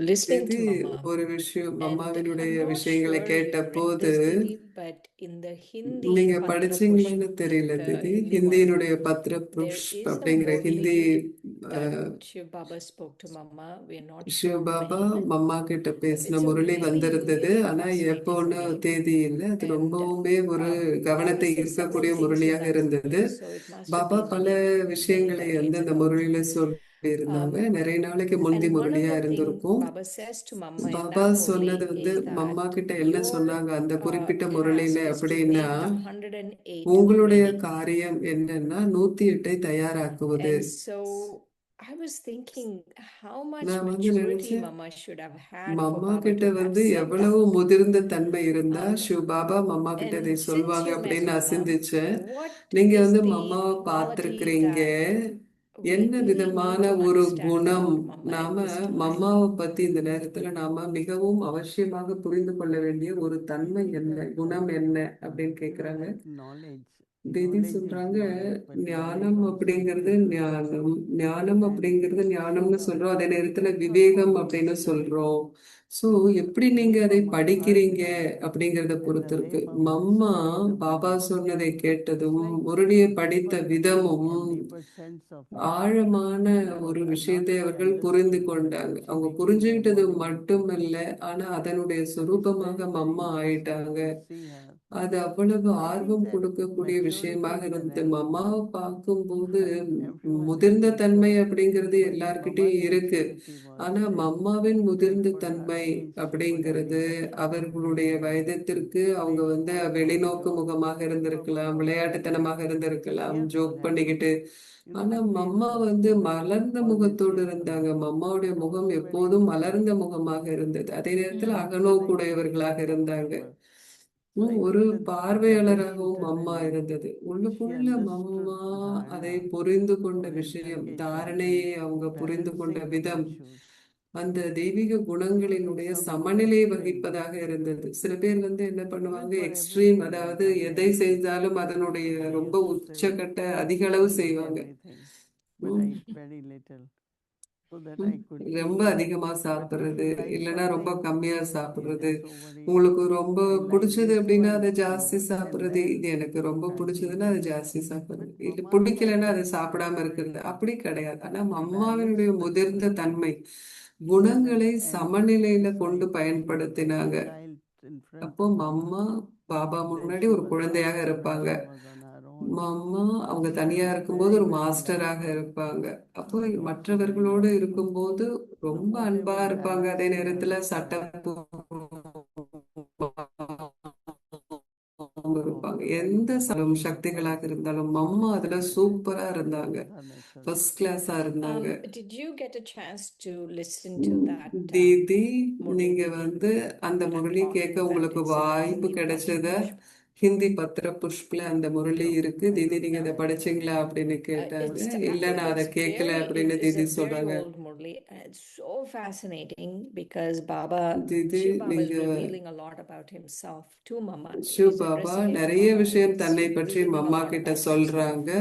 listening இது to Mama, ஒரு விஷயம், and அம்மாவினுடைய I'm not விஷயங்களை sure கேட்ட you read போது, this, Didi, but in the Hindi நீங்க Patra படிச்சீங்களான்னு Pushp, தெரியல the திதி, Hindi one, ஹிந்தியினுடைய Badra there புஷ்ப் is a அப்படிங்கிற Hindi Murli that Shiv Baba spoke to Mama. We're not sure Shiv Baba when. Mamma கிட்ட பேசின It's a Murali really, வந்திருந்தது. really ஆனா fascinating எப்போன்னு Murli. தேதி இல்லை. அது And ரொம்பவுமே ஒரு Baba கவனத்தை says ஈர்க்கக்கூடிய several things in முரளியாக that இருந்தது. Murli, so it must have Baba been பல many, many விஷயங்களை decades அந்த ago. முரளியில சொல்லி இருந்தாங்க. நிறைய நாளைக்கு முந்தி And one of முரளியா the things இருந்திருக்கும். Baba says to Mama in Baba that சொன்னது Murli is மம்மா that கிட்ட என்ன your சொன்னாங்க அந்த குறிப்பிட்ட முரளியில task is to அப்படின்னா, make the 108 உங்களுடைய ready. காரியம் என்னன்னா 108 தயாராக்குவது. And so I was thinking how much நான் maturity நினைச்சேன், Mama should have had for mamma Baba கிட்ட to have said எவ்வளவு that. முதிர்ந்த தன்மை இருந்தா Um, சிவ பாபா மம்மா கிட்ட இதை and since சொல்வாங்க you met அப்படின்னு நான் Mama, சிந்திச்சேன். what நீங்க is the மம்மாவை quality பார்த்திருக்கிறீங்க, that we என்ன really need விதமான to ஒரு understand குணம் about Mama நாம at this time? மம்மாவை பத்தி இந்த நேரத்துல நாம மிகவும் அவசியமாக புரிந்து கொள்ள வேண்டிய ஒரு தன்மை Believe என்ன, that, குணம் என்ன அப்படின்னு கேக்குறாங்க. like knowledge. திதி Knowledge is சொல்றாங்க, knowledge, but knowledge ஞானம் also அப்படிங்கிறது gives ஞானம், ஞானம் and அப்படிங்கிறது ஞானம்னு Shiva சொல்றோம். அதே நேரத்துல also விவேகம் taught அப்படின்னு us சொல்றோம். சோ எப்படி when நீங்க அதை Mama படிக்கிறீங்க heard that, அப்படிங்கறத then பொறுத்து the way இருக்கு. Mama mamma explained the Baba Murli, சொன்னதை it's கேட்டதும் like முரளியை a படித்த deeper விதமும் knowledge, a deeper sense of it. ஆழமான ஒரு Not விஷயத்தை only அவர்கள் புரிந்து understood, but கொண்டாங்க. அவங்க achieving in their புரிஞ்சுக்கிட்டது body. மட்டுமல்ல, ஆனா அதனுடைய It's சொரூபமாக very, very மம்மா interesting ஆயிட்டாங்க. to see her. அது அவ்வளவு I think ஆர்வம் that கொடுக்கக்கூடிய maturity விஷயமாக is an இருந்தது. element. மம்மாவை பார்க்கும்போது Everyone has முதிர்ந்த தன்மை maturity, அப்படிங்கிறது but எல்லார்கிட்டயும் Mama's இருக்கு. maturity was ஆனா very மம்மாவின் different முதிர்ந்த for her தன்மை age. She could have அப்படிங்கிறது been active, அவர்களுடைய வயதத்திற்கு அவங்க playful, வெளிநோக்கு also முகமாக super இருந்திருக்கலாம், was விளையாட்டுத்தனமாக இருந்திருக்கலாம், cheerful, ஜோக் happy. பண்ணிக்கிட்டு. ஆனா Her face mamma was always, மலர்ந்த always முகத்தோடு cheerful. இருந்தாங்க. மம்மாவுடைய முகம் Very எப்போதும் interesting. மலர்ந்த முகமாக இருந்தது. அதே நேரத்துல Mm. அகநோக்குடையவர்களாக Like இருந்தாங்க. people. Like ஒரு with the பார்வையாளராகவும் Ganesh அம்மா Uttarayan, இருந்தது. she உள்ளுக்குள்ள understood மம்மா அதை dharana புரிந்து கொண்ட or விஷயம், engagement தாரணையை and அவங்க புரிந்து கொண்ட balancing the விதம், virtues. அந்த தெய்வீக குணங்களினுடைய Some people சமநிலை extreme. வகிப்பதாக இருந்தது. சில பேர் என்ன பண்ணுவாங்க, Even for எக்ஸ்ட்ரீம், everything, அதாவது like எதை I செஞ்சாலும் அதனுடைய ரொம்ப used to say, உச்சக்கட்ட அதிக அளவு eat செய்வாங்க. everything, but I um eat very little, so that um I could ரொம்ப eat. அதிகமா But if சாப்பிடுறது, you like இல்லைன்னா ரொம்ப something, கம்மியா you சாப்பிடுறது. just overeat. உங்களுக்கு ரொம்ப I like பிடிச்சது this அப்படின்னா one, அதை ஜாஸ்தி and சாப்பிடுறது. then இது எனக்கு ரொம்ப I பிடிச்சதுன்னா eat. அதை ஜாஸ்தி But சாப்பிடுறது, இல்ல Mama பிடிக்கலன்னா had அதை that சாப்பிடாம இருக்கிறது. maturity அப்படி கிடையாது. ஆனா to balance அம்மாவினுடைய the முதிர்ந்த virtues, தன்மை so that குணங்களை and சமநிலையில it's கொண்டு like பயன்படுத்தினாங்க. a child in front அப்போ of mamma Baba. Baba Then முன்னாடி she ஒரு was குழந்தையாக master when இருப்பாங்க. she was on her own. Mamma அவங்க She தனியா was இருக்கும்போது very, ஒரு very மாஸ்டராக loving, இருப்பாங்க. அப்போ also very மற்றவர்களோடு mindful. இருக்கும்போது So ரொம்ப அன்பா whatever இருப்பாங்க. அதே balance she நேரத்துல understood, இருப்பாங்க. like எந்த Baba, she சக்திகளாக was இருந்தாலும் மம்மா அதுல excellent. சூப்பரா இருந்தாங்க. That was her maturity. First கிளாஸா இருந்தாங்க. Did you get a chance to listen to that Didi, Murli நீங்க அந்த when I'm முரளி கேட்க talking that உங்களுக்கு it's in the வாய்ப்பு Hindi Patra கிடைச்சத. Pushp? ஹிந்தி பத்திர புஷ்ப்ல அந்த முரளி No, இருக்கு. I தீதி, don't நீங்க அதை think I படிச்சீங்களா have. அப்படின்னு கேட்டாங்க. It's இல்ல, நான் அதை கேட்கல அப்படின்னு it's தீதி a very சொல்றாங்க. old Murli. It's so fascinating because Baba, Didi, Shiv Baba is நீங்க revealing a lot about himself to Mama. Shiva He's Baba addressing it to நிறைய Mama. விஷயம் He's தன்னை பற்றி revealing a மம்மா lot கிட்ட about himself. சொல்றாங்க.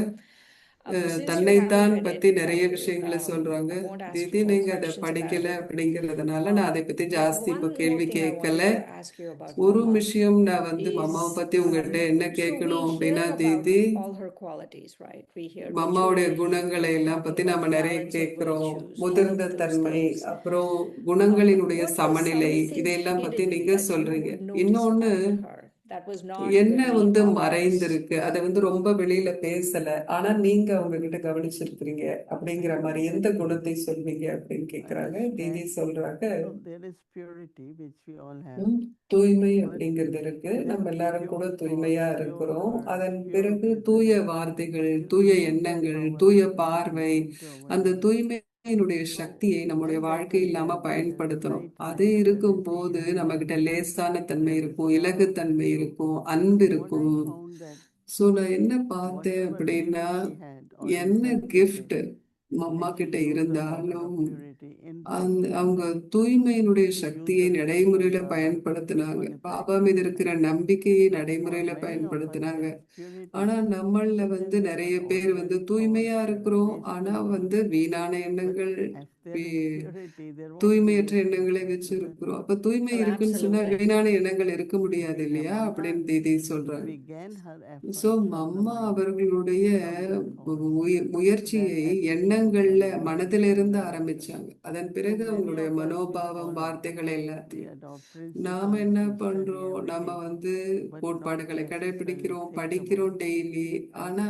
Since you haven't தன்னைத்தான் read பத்தி it, நிறைய I'll விஷயங்களை சொல்றாங்க. I won't ask Didi, you more நீங்க அதை questions about படிக்கல it. அப்படிங்கறதுனால நான் அதை பத்தி But ஜாஸ்தி இப்ப one more கேள்வி thing I கேட்கல. wanted to ask you about ஒரு Mama விஷயம் நான் மம்மாவை is பத்தி உங்ககிட்ட என்ன so we கேட்கணும் hear அப்படின்னா, about Didi, all her qualities, right? We hear மம்மாவுடைய maturity, குணங்களை எல்லாம் talking பத்தி about நாம the நிறைய balance of கேட்கிறோம். virtues, all முதிர்ந்த of those தன்மை, things. அப்புறம் But குணங்களினுடைய what was சமநிலை, something இதையெல்லாம் பத்தி hidden நீங்க that you சொல்றீங்க. would notice இன்னொன்னு, about her that was not என்ன very obvious? மறைந்திருக்கு, அதை ரொம்ப வெளியில பேசல, ஆனா நீங்க அவங்க கிட்ட கவனிச்சிருக்கிறீங்க அப்படிங்கிற மாதிரி எந்த குணத்தை சொல்வீங்க அப்படின்னு கேக்குறாங்க. தீதி சொல்றாங்க, So there is purity which we all have. தூய்மை But அப்படிங்கிறது இருக்கு. நம்ம then எல்லாரும் கூட pure தூய்மையா thoughts, pure இருக்கிறோம். words, அதன் pure பிறகு presence, தூய வார்த்தைகள், you தூய put that எண்ணங்கள், power தூய into பார்வை, our அந்த life. தூய்மையினுடைய So சக்தியை நம்முடைய when that will வாழ்க்கையில் be நாம there, there is பயன்படுத்தணும். அது lightness, there is இருக்கும்போது நம்ம easiness, கிட்ட லேசான தன்மை there is இருக்கும், love. இலகுத்தன்மை இருக்கும், அன்பு So what I இருக்கும். found that சோ நான் என்ன பார்த்தேன் whatever அப்படின்னா, gift she had or என்ன inherited கிஃப்ட் it, அம்மா கிட்ட actually use the power of இருந்தாலும் purity in அவங்க தூய்மையினுடைய to use சக்தியை the faith of நடைமுறையில Baba பயன்படுத்தினாங்க. on a பாபா மீது practical இருக்கிற level. நம்பிக்கையை For நடைமுறையில many of us, பயன்படுத்தினாங்க. that purity ஆனா நம்மள isn't நிறைய about பேர் ordinary தூய்மையா thoughts, இருக்கிறோம். ஆனா wasteful thoughts. வீணான But எண்ணங்கள், if there is வீ- purity, there won't be தூய்மையற்ற wasteful எண்ணங்களை thoughts, வச்சு isn't இருக்கிறோம். it? அப்ப தூய்மை Oh, இருக்குன்னு சொன்னா absolutely. வீணான எண்ணங்கள் இருக்க முடியாது இல்லையா Mama அப்படின்னு தீதி சொல்றாங்க. began her so efforts from the அம்மா mind, அவர்களுடைய from the thought. முயற்சியை Then at எண்ணங்கள்ல 16 மனதிலிருந்து years, ஆரம்பிச்சாங்க. அதன் so பிறகு many அவங்களுடைய of us, we மனோபாவம், follow, வார்த்தைகள் we எல்லாத்தையும் adopt நாம principles, என்ன we study பண்றோம், every நம்ம day, but not கோட்பாடுகளை necessarily கடைபிடிக்கிறோம், think படிக்கிறோம் about டெய்லி. ஆனா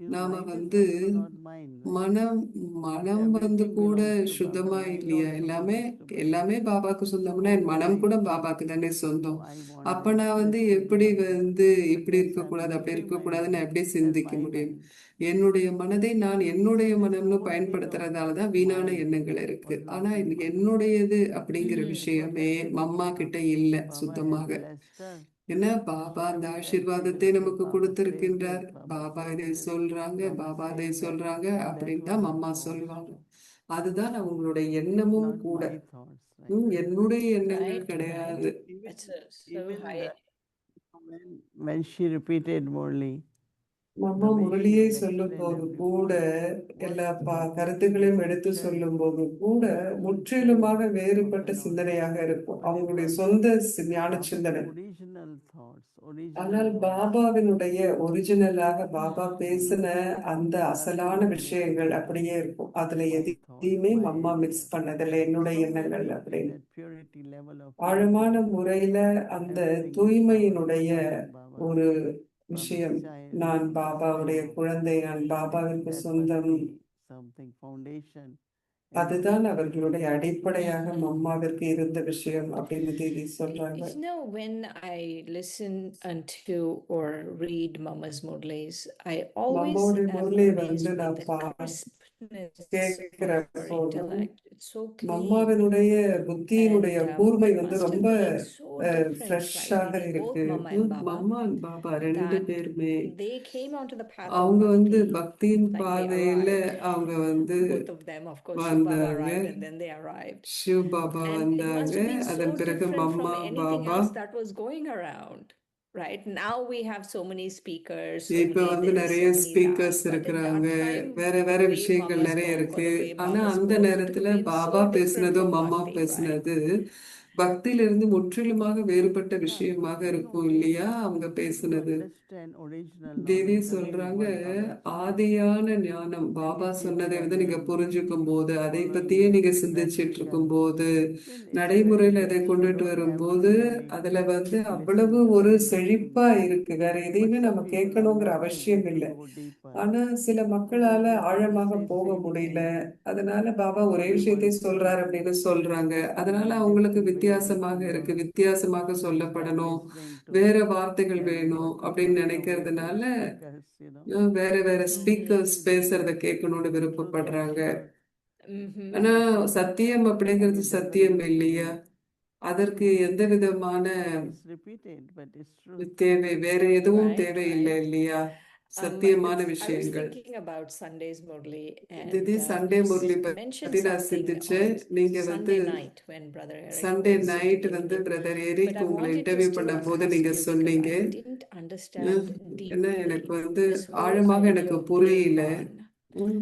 நாம mind is also not mind, right? மனம் மனம் Everything கூட belongs to சுத்தமா Baba, mind இல்லையா? also எல்லாமே belongs to Baba. எல்லாமே பாபாக்கு சொந்தம்னா என் How can மனம் I கூட say, பாபாக்கு தானே oh, சொந்தம். I want அப்ப this, நான் this should be எப்படி like that, but இப்படி just I'm இருக்கக்கூடாது, அப்படி using my இருக்கக்கூடாதுன்னு mind எப்படி as சிந்திக்க my முடியும்? mind. என்னுடைய மனதை நான் என்னுடைய This மனம்னு whole thing of பயன்படுத்துறதாலதான் வீணான mind எண்ணங்கள் இருக்கு. was ஆனா not in இது Baba. என்னுடையது அப்படிங்கிற Mhm. But விஷயமே when அம்மா கிட்ட இல்ல Baba சுத்தமாக. had blessed her, ஏன்னா பாபா அந்த every time she ஆசீர்வாதத்தை visited, நமக்கு Baba stayed கொடுத்திருக்கின்றார். there, Baba பாபா stayed இதை there, சொல்றாங்க, Baba பாபா அதை stayed there. சொல்றாங்க That அப்படின்னு was தான் her அம்மா thoughts சொல்லுவாங்க. too, அதுதான் அவங்களுடைய எண்ணமும் not கூட. my thoughts, right? என்னுடைய எண்ணங்கள் Right, கிடையாது. right. Even That's so even high. when she repeated Murli, அம்மா the way she முரளியை will சொல்லும் explain போது every கூட, word எல்லா was கருத்துக்களையும் completely எடுத்து different சொல்லும் போது கூட from the முற்றிலுமாக sense of வேறுபட்ட the knowledge. சிந்தனையாக இருக்கும். But it அவங்களுடைய was சொந்த ஞான Baba's சிந்தனை. original thoughts, original ஆனால் words. பாபாவினுடைய ஒரிஜினலாக பாபா பேசின அந்த Nothing அசலான was விஷயங்கள் mixed அப்படியே இருக்கும். அதுல my thoughts, எதையுமே my அம்மா ideas. மிக்ஸ் பண்ணதில்லை. என்னுடைய How can எண்ணங்கள் we say அப்படின்னு that purity level of ஆழமான purity? முறையில அந்த Everything is Baba, தூய்மையினுடைய I am Baba, ஒரு Baba's விஷயம், child. நான் பாபாவுடைய So குழந்தை, நான் பாபாவிற்கு that must சொந்தம். be something foundation in அதுதான் Mama. அவர்களுடைய அடிப்படையாக Mhm. அம்மாவிற்கு இருந்த விஷயம் அப்படின்னு தீதி சொல்றாங்க. You know, when I listen unto or read Mama's Murlis, I always மம்மாவுடைய am Murali amazed with நான் the crispness of கேட்கிற her போது intellect. It's so clean மம்மாவினுடைய புத்தியினுடைய and கூர்மை it must ரொம்ப have been so different, right? ஃப்ரெஷ்ஷாக Maybe both இருக்கு. Mama and Baba, mamma Baba ரெண்டு that பேருமே they came onto the path of அவங்க bhakti, பக்தியின் like they பாதையில arrived. அவங்க Both of them, of course, Shiv Baba வந்தாங்க. arrived and then they arrived. Shiv Baba And it வந்தாங்க. must have been so அதன் பிறகு different from mamma anything Baba. else that was going around, right? Now we have so many speakers, so இப்ப many this, நிறைய so many speakers that. But at இருக்கிறாங்க. that time, வேற the வேற way விஷயங்கள் Mama நிறைய spoke or இருக்கு. the way ஆனா Baba அந்த spoke, it நேரத்துல would have been Baba so different பேசினதும் from mamma bhakti, right? பேசினது பக்தியிலிருந்து முற்றிலுமாக வேறுபட்ட விஷயமாக இருக்கும் இல்லையா அவங்க To பேசினது. understand original Devi knowledge, the way சொல்றாங்க, what Baba explained, ஆதியான ஞானம் and பாபா if you சொன்னதை are நீங்க then புரிஞ்சுக்கும் போது, அதை following பத்தியே that நீங்க சிந்திச்சிட்டு practical, இருக்கும் போது, then it's very நடைமுறையில அதை rich. You கொண்டுட்டு don't have வரும்போது to really அதுல அவ்வளவு listen to ஒரு everything. செழிப்பா இருக்கு. வேற But எதையுமே some நம்ம people are கேட்கணுங்கிற not அவசியம் able இல்லை. to go deeper. ஆனா சில So மக்களால they just ஆழமாக say the போக same முடியல. thing. அதனால பாபா ஒரே They விஷயத்தை want சொல்றாரு அப்படின்னு சொல்றாங்க. அதனால something அவங்களுக்கு different way, வித்தியாசமாக different இருக்கு, word. வித்தியாசமாக They start சொல்லப்படணும், listening to வேற வார்த்தைகள் very வேணும் what அப்படின்னு controversial நினைக்கிறதுனால speakers, வேற வேற So ஸ்பீக்கர்ஸ் they பேசுறத forget கேட்கணும்னு the truth of விருப்பப்படுறாங்க. truth. ஆனா Mhm. சத்தியம் And அப்படிங்கிறது it doesn't சத்தியம் need to இல்லையா? be. அதற்கு எந்த விதமான It's repeated, but it's true. தேவை, வேற எதுவும் Right, தேவையில்லை right. இல்லையா? சத்தியமான I was விஷயங்கள். thinking about Sunday's Murli, திதி and Sunday you Murli mentioned பத்தி நான் something சிந்திச்சேன். on நீங்க Sunday night when Brother Eric Sunday was night interviewing you. Brother But Eric I உங்களை wanted to இன்டர்வியூ still பண்ணும் போது ask நீங்க you because சொன்னீங்க, I didn't understand என்ன எனக்கு deeply this whole ஆழமாக idea எனக்கு of புரியல. Devban.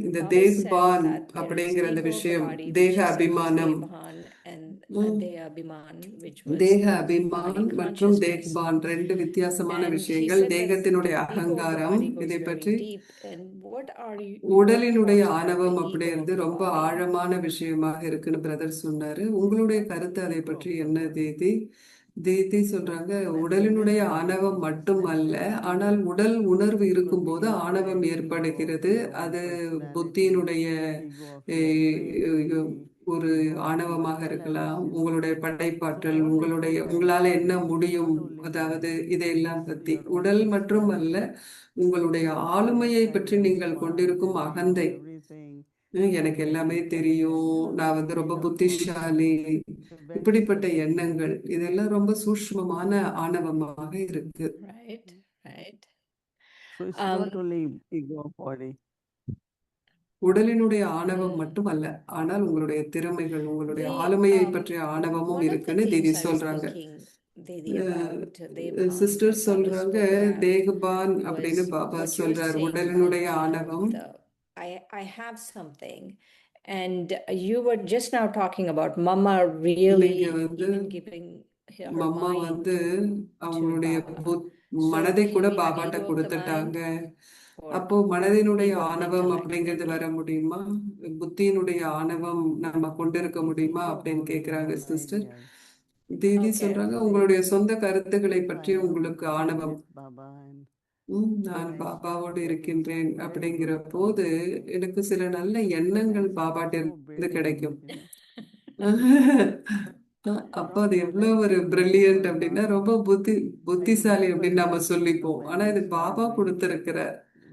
இந்த Baba said தேஹ்பான் that there is அப்படிங்கிற அந்த ego of the விஷயம், body, தேக which is such as அபிமானம், Devban, and ம், Deha Abhiman, which was தேக the அபிமான் body மற்றும் consciousness. தேஹ்பான் ரெண்டு வித்தியாசமான And he விஷயங்கள். said that தேகத்தினுடைய the ego of the அகங்காரம், body goes இதை very பற்றி deep. And what are your உடலினுடைய thoughts about ஆணவம் the ego அப்படிங்கிறது of the ரொம்ப body? ஆழமான விஷயமாக இருக்குன்னு பிரதர் சொன்னாரு. உங்களுடைய கருத்து அதை Ego பற்றி of the என்ன body. தீதி? தீதி சொல்றாங்க, When உடலினுடைய there is ஆணவம் ego, மட்டும் then அல்ல, there ஆனால் is உடல் உணர்வு could be இருக்கும்போது ஆணவம் infinite ego of ஏற்படுகிறது. your own அது personality, புத்தியினுடைய ego of your creativity, ஒரு ego of ஆணவமாக your இருக்கலாம். talents, உங்களுடைய So படைப்பாற்றல், all உங்களால different என்ன kinds, முடியும், not only அதாவது body, இதையெல்லாம் பத்தி. your own உடல் மட்டும் அல்ல, personality, உங்களுடைய your ஆளுமையை பற்றி talents, நீங்கள் smart கொண்டிருக்கும் and you know அகந்தை. everything, எனக்கு எல்லாமே and தெரியும், நான் these ரொம்ப kind of thoughts. புத்திசாலி, So very இப்படிப்பட்ட subtle. எண்ணங்கள், இதெல்லாம் ரொம்ப சூஷ்மமான ஆணவமாக இருக்கு. Right, right. So it's not only ego of body. உடலினுடைய ஆணவம் Mm. மட்டுமல்ல, ஆனால் உங்களுடைய திறமைகள், உங்களுடைய The ஆளுமையை பற்றிய ஆணவமும் one of the இருக்குன்னு தீதி things I was சொல்றாங்க. thinking, Didi, about Devban sister that Baba சொல்றாங்க, spoke about தேகபான் அப்படின்னு was பாபா what you're சொல்றார். saying உடலினுடைய about, ஆணவம். I have something. And you were just now talking about Mama really நீங்க வந்து even giving her mamma mind வந்து to அவங்களுடைய Baba. So மனதை கூட can we let பாபாட்ட go of the கொடுத்துட்டாங்க. mind? Or அப்போ மனதினுடைய leave of the ஆணவம் intellect அப்படிங்கிறது only? வர முடியுமா? புத்தியினுடைய ஆணவம் நம்ம கொண்டிருக்க This is முடியுமா for அப்படின்னு holding கேக்குறாங்க on sister. ideas. Didi Okay. சொல்றாங்க, Say, உங்களுடைய சொந்த கருத்துக்களை if I பற்றி am உங்களுக்கு ஆணவம். with Baba and நான் I பாபாவோடு start getting இருக்கின்றேன் some very அப்படிங்கிற good போது thoughts, எனக்கு சில நல்ல then I எண்ணங்கள் say, பாபாட்ட oh, இருந்து brilliant, கிடைக்கும். you know. அப்போ Not அது so எவ்வளவு that ஒரு I beg பிரில்லியன்ட் for அப்படின்னா Baba. ரொம்ப I புத்திசாலி remember அப்படின்னு நம்ம that சொல்லிப்போம். when ஆனா we இது started பாபா doing, கொடுத்திருக்கிற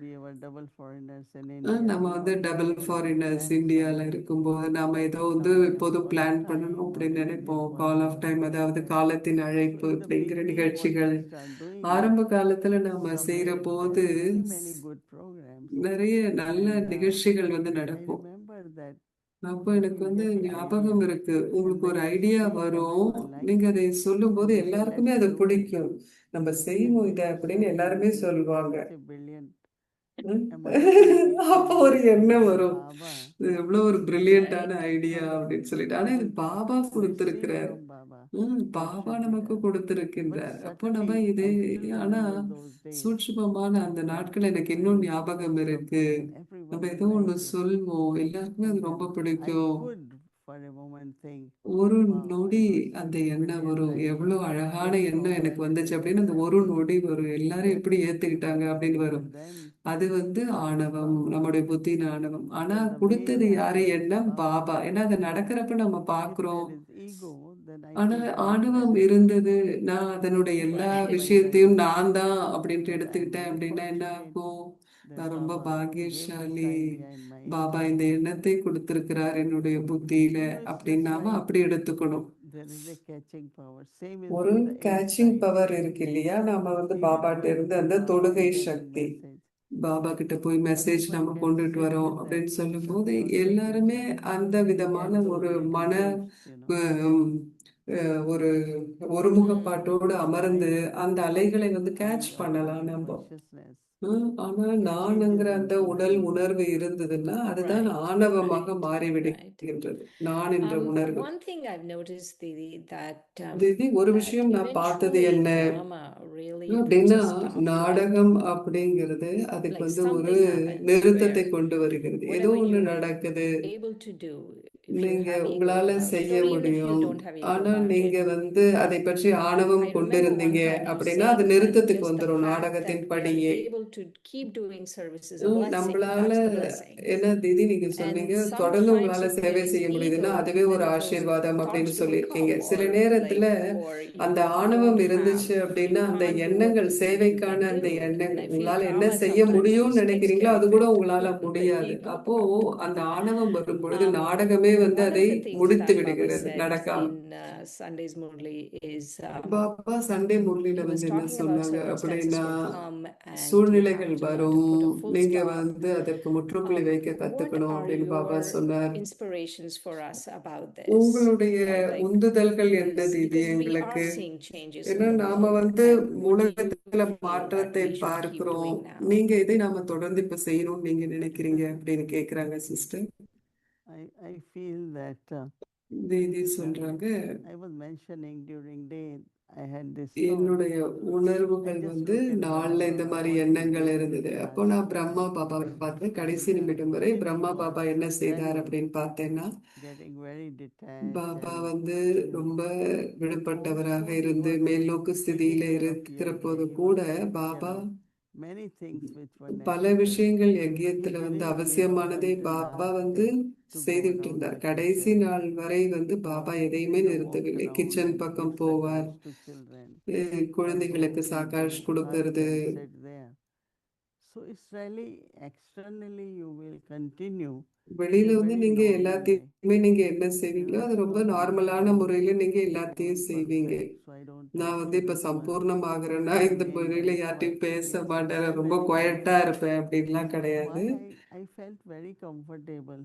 we were double foreigners in India. நம்ம We வந்து always double had foreigners planned இந்தியால some இருக்கும்போது நாம ஏதோ வந்து talk இப்போது call of பிளான் time பண்ணணும் or அப்படின்னு this நினைப்போம். கால் whatever ஆஃப் டைம், we அதாவது had. காலத்தின் So அழைப்பு in the அப்படிங்கிற beginning, what நிகழ்ச்சிகள் we start doing is ஆரம்ப காலத்துல நாம some செய்யற very, போது many good programs. நிறைய நல்ல And நிகழ்ச்சிகள் வந்து I நடக்கும். remember that அப்போ if எனக்கு you வந்து get the ஞாபகம் idea இருக்கு, and உங்களுக்கு ஒரு when you ஐடியா say வரும், everyone likes நீங்க அதை it, சொல்லும்போது they say, எல்லாருக்குமே let's அது do it. பிடிக்கும். நம்ம And செய்வோம் this இதை is அப்படின்னு when எல்லாருமே you சொல்லுவாங்க. such a brilliant. ம். My thinking அப்போ is ஒரு எண்ணம் this வரும், Baba, இது எவ்வளவு ஒரு பிரில்லியண்டான Right. ஐடியா அப்படின்னு சொல்லிட்டு. ஆனா இது because பாபா we receive கொடுத்திருக்கிறார். from Baba. What Baba should be நமக்கு done? But கொடுத்திருக்கின்றார். அப்போ நம்ம subtly, இது, I still ஆனா remember those days சூட்சுமமான அந்த that நாட்கள் எனக்கு when இன்னும் we ஞாபகம் spoke இருக்கு. something and நம்ம everyone ஏதோ ஒண்ணு liked it. சொல்வோம், எல்லாருக்குமே அது And ரொம்ப then I பிடிக்கும். could for a moment think, ஒரு wow, நொடி I got அந்த such a எண்ணம் brilliant வரும், idea. எவ்வளவு அழகான Let's எண்ணம் go எனக்கு ahead வந்துச்சு and அப்படின்னு அந்த ஒரு accept it. நொடி வரும். எல்லாரும் எப்படி ஏத்துக்கிட்டாங்க அப்படின்னு வரும். And then அது வந்து ஆணவம், Baba, நம்முடைய புத்தியின் ஆணவம். ஆனா then the கொடுத்தது main யாரு? actor is எண்ணம் Baba. பாபா. ஏன்னா அது நடக்கிறப்ப நம்ம If பாக்குறோம். there is ego, then I ஆனா take all ஆணவம் credit. இருந்தது, நான் அதனுடைய எல்லா Right. விஷயத்தையும் நான் தான் அப்படின்ட்டு But I am எடுத்துக்கிட்டேன் very அப்படின்னா என்ன fortunate ஆகும்? that நான் ரொம்ப Baba gave this பாக்கியசாலி, idea in my பாபா இந்த intellect. எண்ணத்தை கொடுத்திருக்கிறார் என்னுடைய புத்தியில You know, it's அப்படின்னு just நாம like அப்படி எடுத்துக்கணும். there is a catching power. Same is ஒரு with the catching insight. Power இருக்கு இல்லையா? நாம வந்து Even பாபாட்ட going இருந்து to அந்த Baba தொடுகை and getting Sakthi, message, Baba கிட்ட போய் மெசேஜ் everyone நம்ம can கொண்டுட்டு sit வரோம் with that அப்படின்னு சொல்லும் போது perspective எல்லாருமே அந்த and விதமான get ஒரு totally மன engaged, you know. ஹம், ஒரு Mm. ஒருமுகப்பாட்டோடு அமர்ந்து Like அந்த அலைகளை வந்து கேட்ச் I or பண்ணலாம் body நம்ம. consciousness ஆனா changes நானுங்கிற அந்த into உடல் being. உணர்வு இருந்ததுன்னா அதுதான் Right. ஆணவமாக Right. Right. மாறிவிடுகின்றது. நான் என்ற உணர்வு. One thing I've noticed, Didi, that திதி, ஒரு that விஷயம் நான் பார்த்தது eventually என்ன drama really puts அப்படின்னா, a stop to it. நாடகம் அப்படிங்கிறது அதுக்கு Like வந்து ஒரு something happens நிறுத்தத்தை where கொண்டு வருகிறது. ஏதோ whatever ஒண்ணு you're நடக்குது, able to do, if you நீங்க have ego உங்களால about it, செய்ய or even if you முடியும். don't have ego ஆனா about நீங்க it, வந்து அதை பற்றி ஆணவம் I remember one கொண்டிருந்தீங்க time you அப்படின்னா அது saying that நிறுத்தத்துக்கு just the வந்துடும் fact நாடகத்தின் that we are படியே. able to keep doing service is a blessing. நம்மளால That's the blessing. என்ன திதி நீங்க And சொன்னீங்க, தொடர்ந்து sometimes உங்களால if சேவை there is செய்ய முடியுதுன்னா ego, அதுவே ஒரு then those ஆசீர்வாதம் அப்படின்னு thoughts will சொல்லியிருக்கீங்க. come, சில or நேரத்துல like, or அந்த you ஆணவம் won't இருந்துச்சு have, you அப்படின்னா அந்த can't do what எண்ணங்கள், you think you சேவைக்கான can அந்த do. And எண்ணங்கள், I feel உங்களால என்ன drama செய்ய sometimes முடியும்னு just takes நினைக்கிறீங்களோ care அது of கூட it, உங்களால the முடியாது. ego அப்போ part. அந்த ஆணவம் வரும் பொழுது நாடகமே வந்து One அதை of the things முடித்து that Baba விடுகிறது, said நடக்காம. in Sunday's Murli is Baba Sunday முரளியில he was வந்து என்ன talking about சொன்னாங்க circumstances அப்படின்னா, will come and you சூழ்நிலைகள் have to learn to வரும், put a full நீங்க stop. வந்து அதற்கு முற்றுப்புள்ளி வைக்க What கத்துக்கணும் are அப்படின்னு பாபா your சொன்னார். inspirations for us about this? உங்களுடைய Like, உந்துதல்கள் என்ன தீதி because we எங்களுக்கு? are seeing changes in ஏன்னா the நாம world, வந்து and what do you உலகத்துல feel that மாற்றத்தை we should keep பார்க்கிறோம். doing now? நீங்க இதை நாம தொடர்ந்து இப்ப செய்யணும்னு நீங்க நினைக்கிறீங்க அப்படின்னு கேக்குறாங்க சிஸ்டர். I feel that தீதி சொல்றாங்க, I was mentioning during day I had this thought. என்னுடைய I உணர்வுகள் just வந்து look at நாள்ல Baba, இந்த மாதிரி what he எண்ணங்கள் did in இருந்தது. the அப்போ last. நான் பிரம்மா பாபாவை பார்த்தேன். கடைசி And நிமிடம் வரை பிரம்மா பாபா என்ன செய்தார் then அப்படின்னு பார்த்தேன்னா, getting very detached Baba and வந்து ரொம்ப but விடுபட்டவராக also he இருந்து was மேல்நோக்கு taking ஸ்திதியில care of இருக்கிற Yajna. போது He கூட was taking care Baba of many things which were பல necessary. விஷயங்கள் He யஜ்யத்துல வந்து didn't give up அவசியமானதை until Baba last வந்து day to go செய்துட்டு around இருந்தார். the கடைசி kitchen நாள் வரை வந்து பாபா or எதையுமே walk நிறுத்தவில்லை. around கிச்சன் and பக்கம் give போவார், sakash to children or go குழந்தைகளுக்கு into சாக்காஷ் hut கொடுக்கறது. and sit there. So it's really externally you will continue வெளியில in a வந்து very நீங்க normal way. எல்லாத்தையுமே நீங்க என்ன You செய்வீங்களோ know, அது it's ரொம்ப not that நார்மலான I முறையில நீங்க become எல்லாத்தையும் செய்வீங்க. perfect, so I don't நான் talk வந்து to இப்ப this one. சம்பூர்ணமாகறேன்னா I இந்த remain முறையில very யார்ட்டையும் quiet. பேச Yes, it's மாட்டேன், very, ரொம்ப very குவைட்டா easy. இருப்பேன் அப்படின்லாம் So கிடையாது. why I felt very comfortable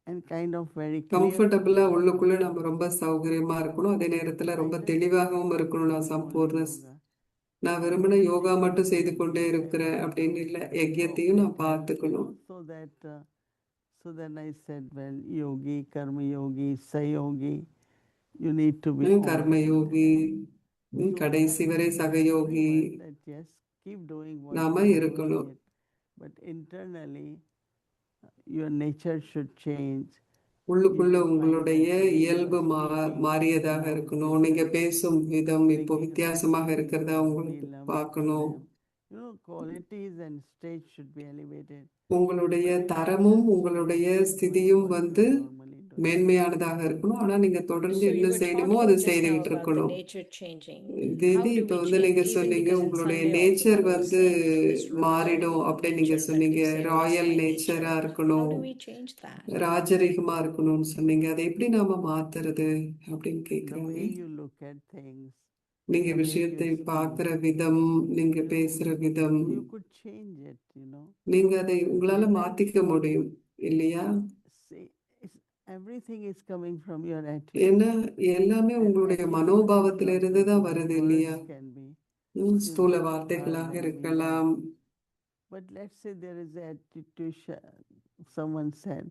and kind of very clear கம்ஃபர்டபுளா today. உள்ளுக்குள்ள நம்ம ரொம்ப சௌகரியமா இருக்கணும், அதே நேரத்துல I ரொம்ப just தெளிவாகவும் want இருக்கணும். to நான் do only சம்பூர்ண yoga. நான் வெறுமனே யோகா மட்டும் செய்து Yes, கொண்டே and இருக்கிறேன் அப்படின்னு also இல்லை, யஜ்யத்தையும் நான் perfect health, you பார்த்துக்கணும். know, so then I said, well, yogi, karma yogi, sayogi, you need to be all. Karmayogi, So கடைசி I வரை told சகயோகி everyone that yes, keep doing what நாம you are இருக்கணும். doing it, but internally your nature should change. You உள்ளுக்குள்ள should find உங்களுடைய that the way you இயல்பு are speaking மாறியதாக now இருக்கணும். is நீங்க பேசும் விதம் இப்போ bringing வித்தியாசமாக happiness இருக்கிறதா and உங்களுக்கு feel love to பார்க்கணும். them. You know, qualities and state should be elevated. உங்களுடைய But you தரமும் just உங்களுடைய keep doing ஸ்திதியும் what you வந்து are normally doing. மேன்மையானதாக இருக்கணும். ஆனா நீங்க தொடர்ந்து So you என்ன were செய்யணுமோ talking அது just now செய்துகிட்டு about the இருக்கணும். nature changing. தேதி How do இப்ப we வந்து நீங்க change? Even சொன்னீங்க because it's உங்களுடைய Sunday, also nature Mama was வந்து saying, this மாறிடும் royal அப்படின்னு நீங்க nature that சொன்னீங்க. we say, or Royal sai நேச்சரா nature. How இருக்கணும், do we change that? ராஜரிகமா இருக்கணும்னு சொன்னீங்க. அதை எப்படி நாம மாத்துறது அப்படின்னு The கேக்குறாங்க. way you look at things, நீங்க the way you விஷயத்தை speak, பார்க்கிற விதம், நீங்க you know, பேசுற விதம், you could change it, you know. நீங்க அதை உங்களால And then மாத்திக்க முடியும் இல்லையா? see, everything is coming from your attitude. ஏன்னா எல்லாமே And உங்களுடைய attitude is மனோபாவத்தில not இருந்து தான் simple. வருது Words இல்லையா? can be, ஸ்தூல words வார்த்தைகளாக can be, இருக்கலாம். but let's say there is an attitude, someone said,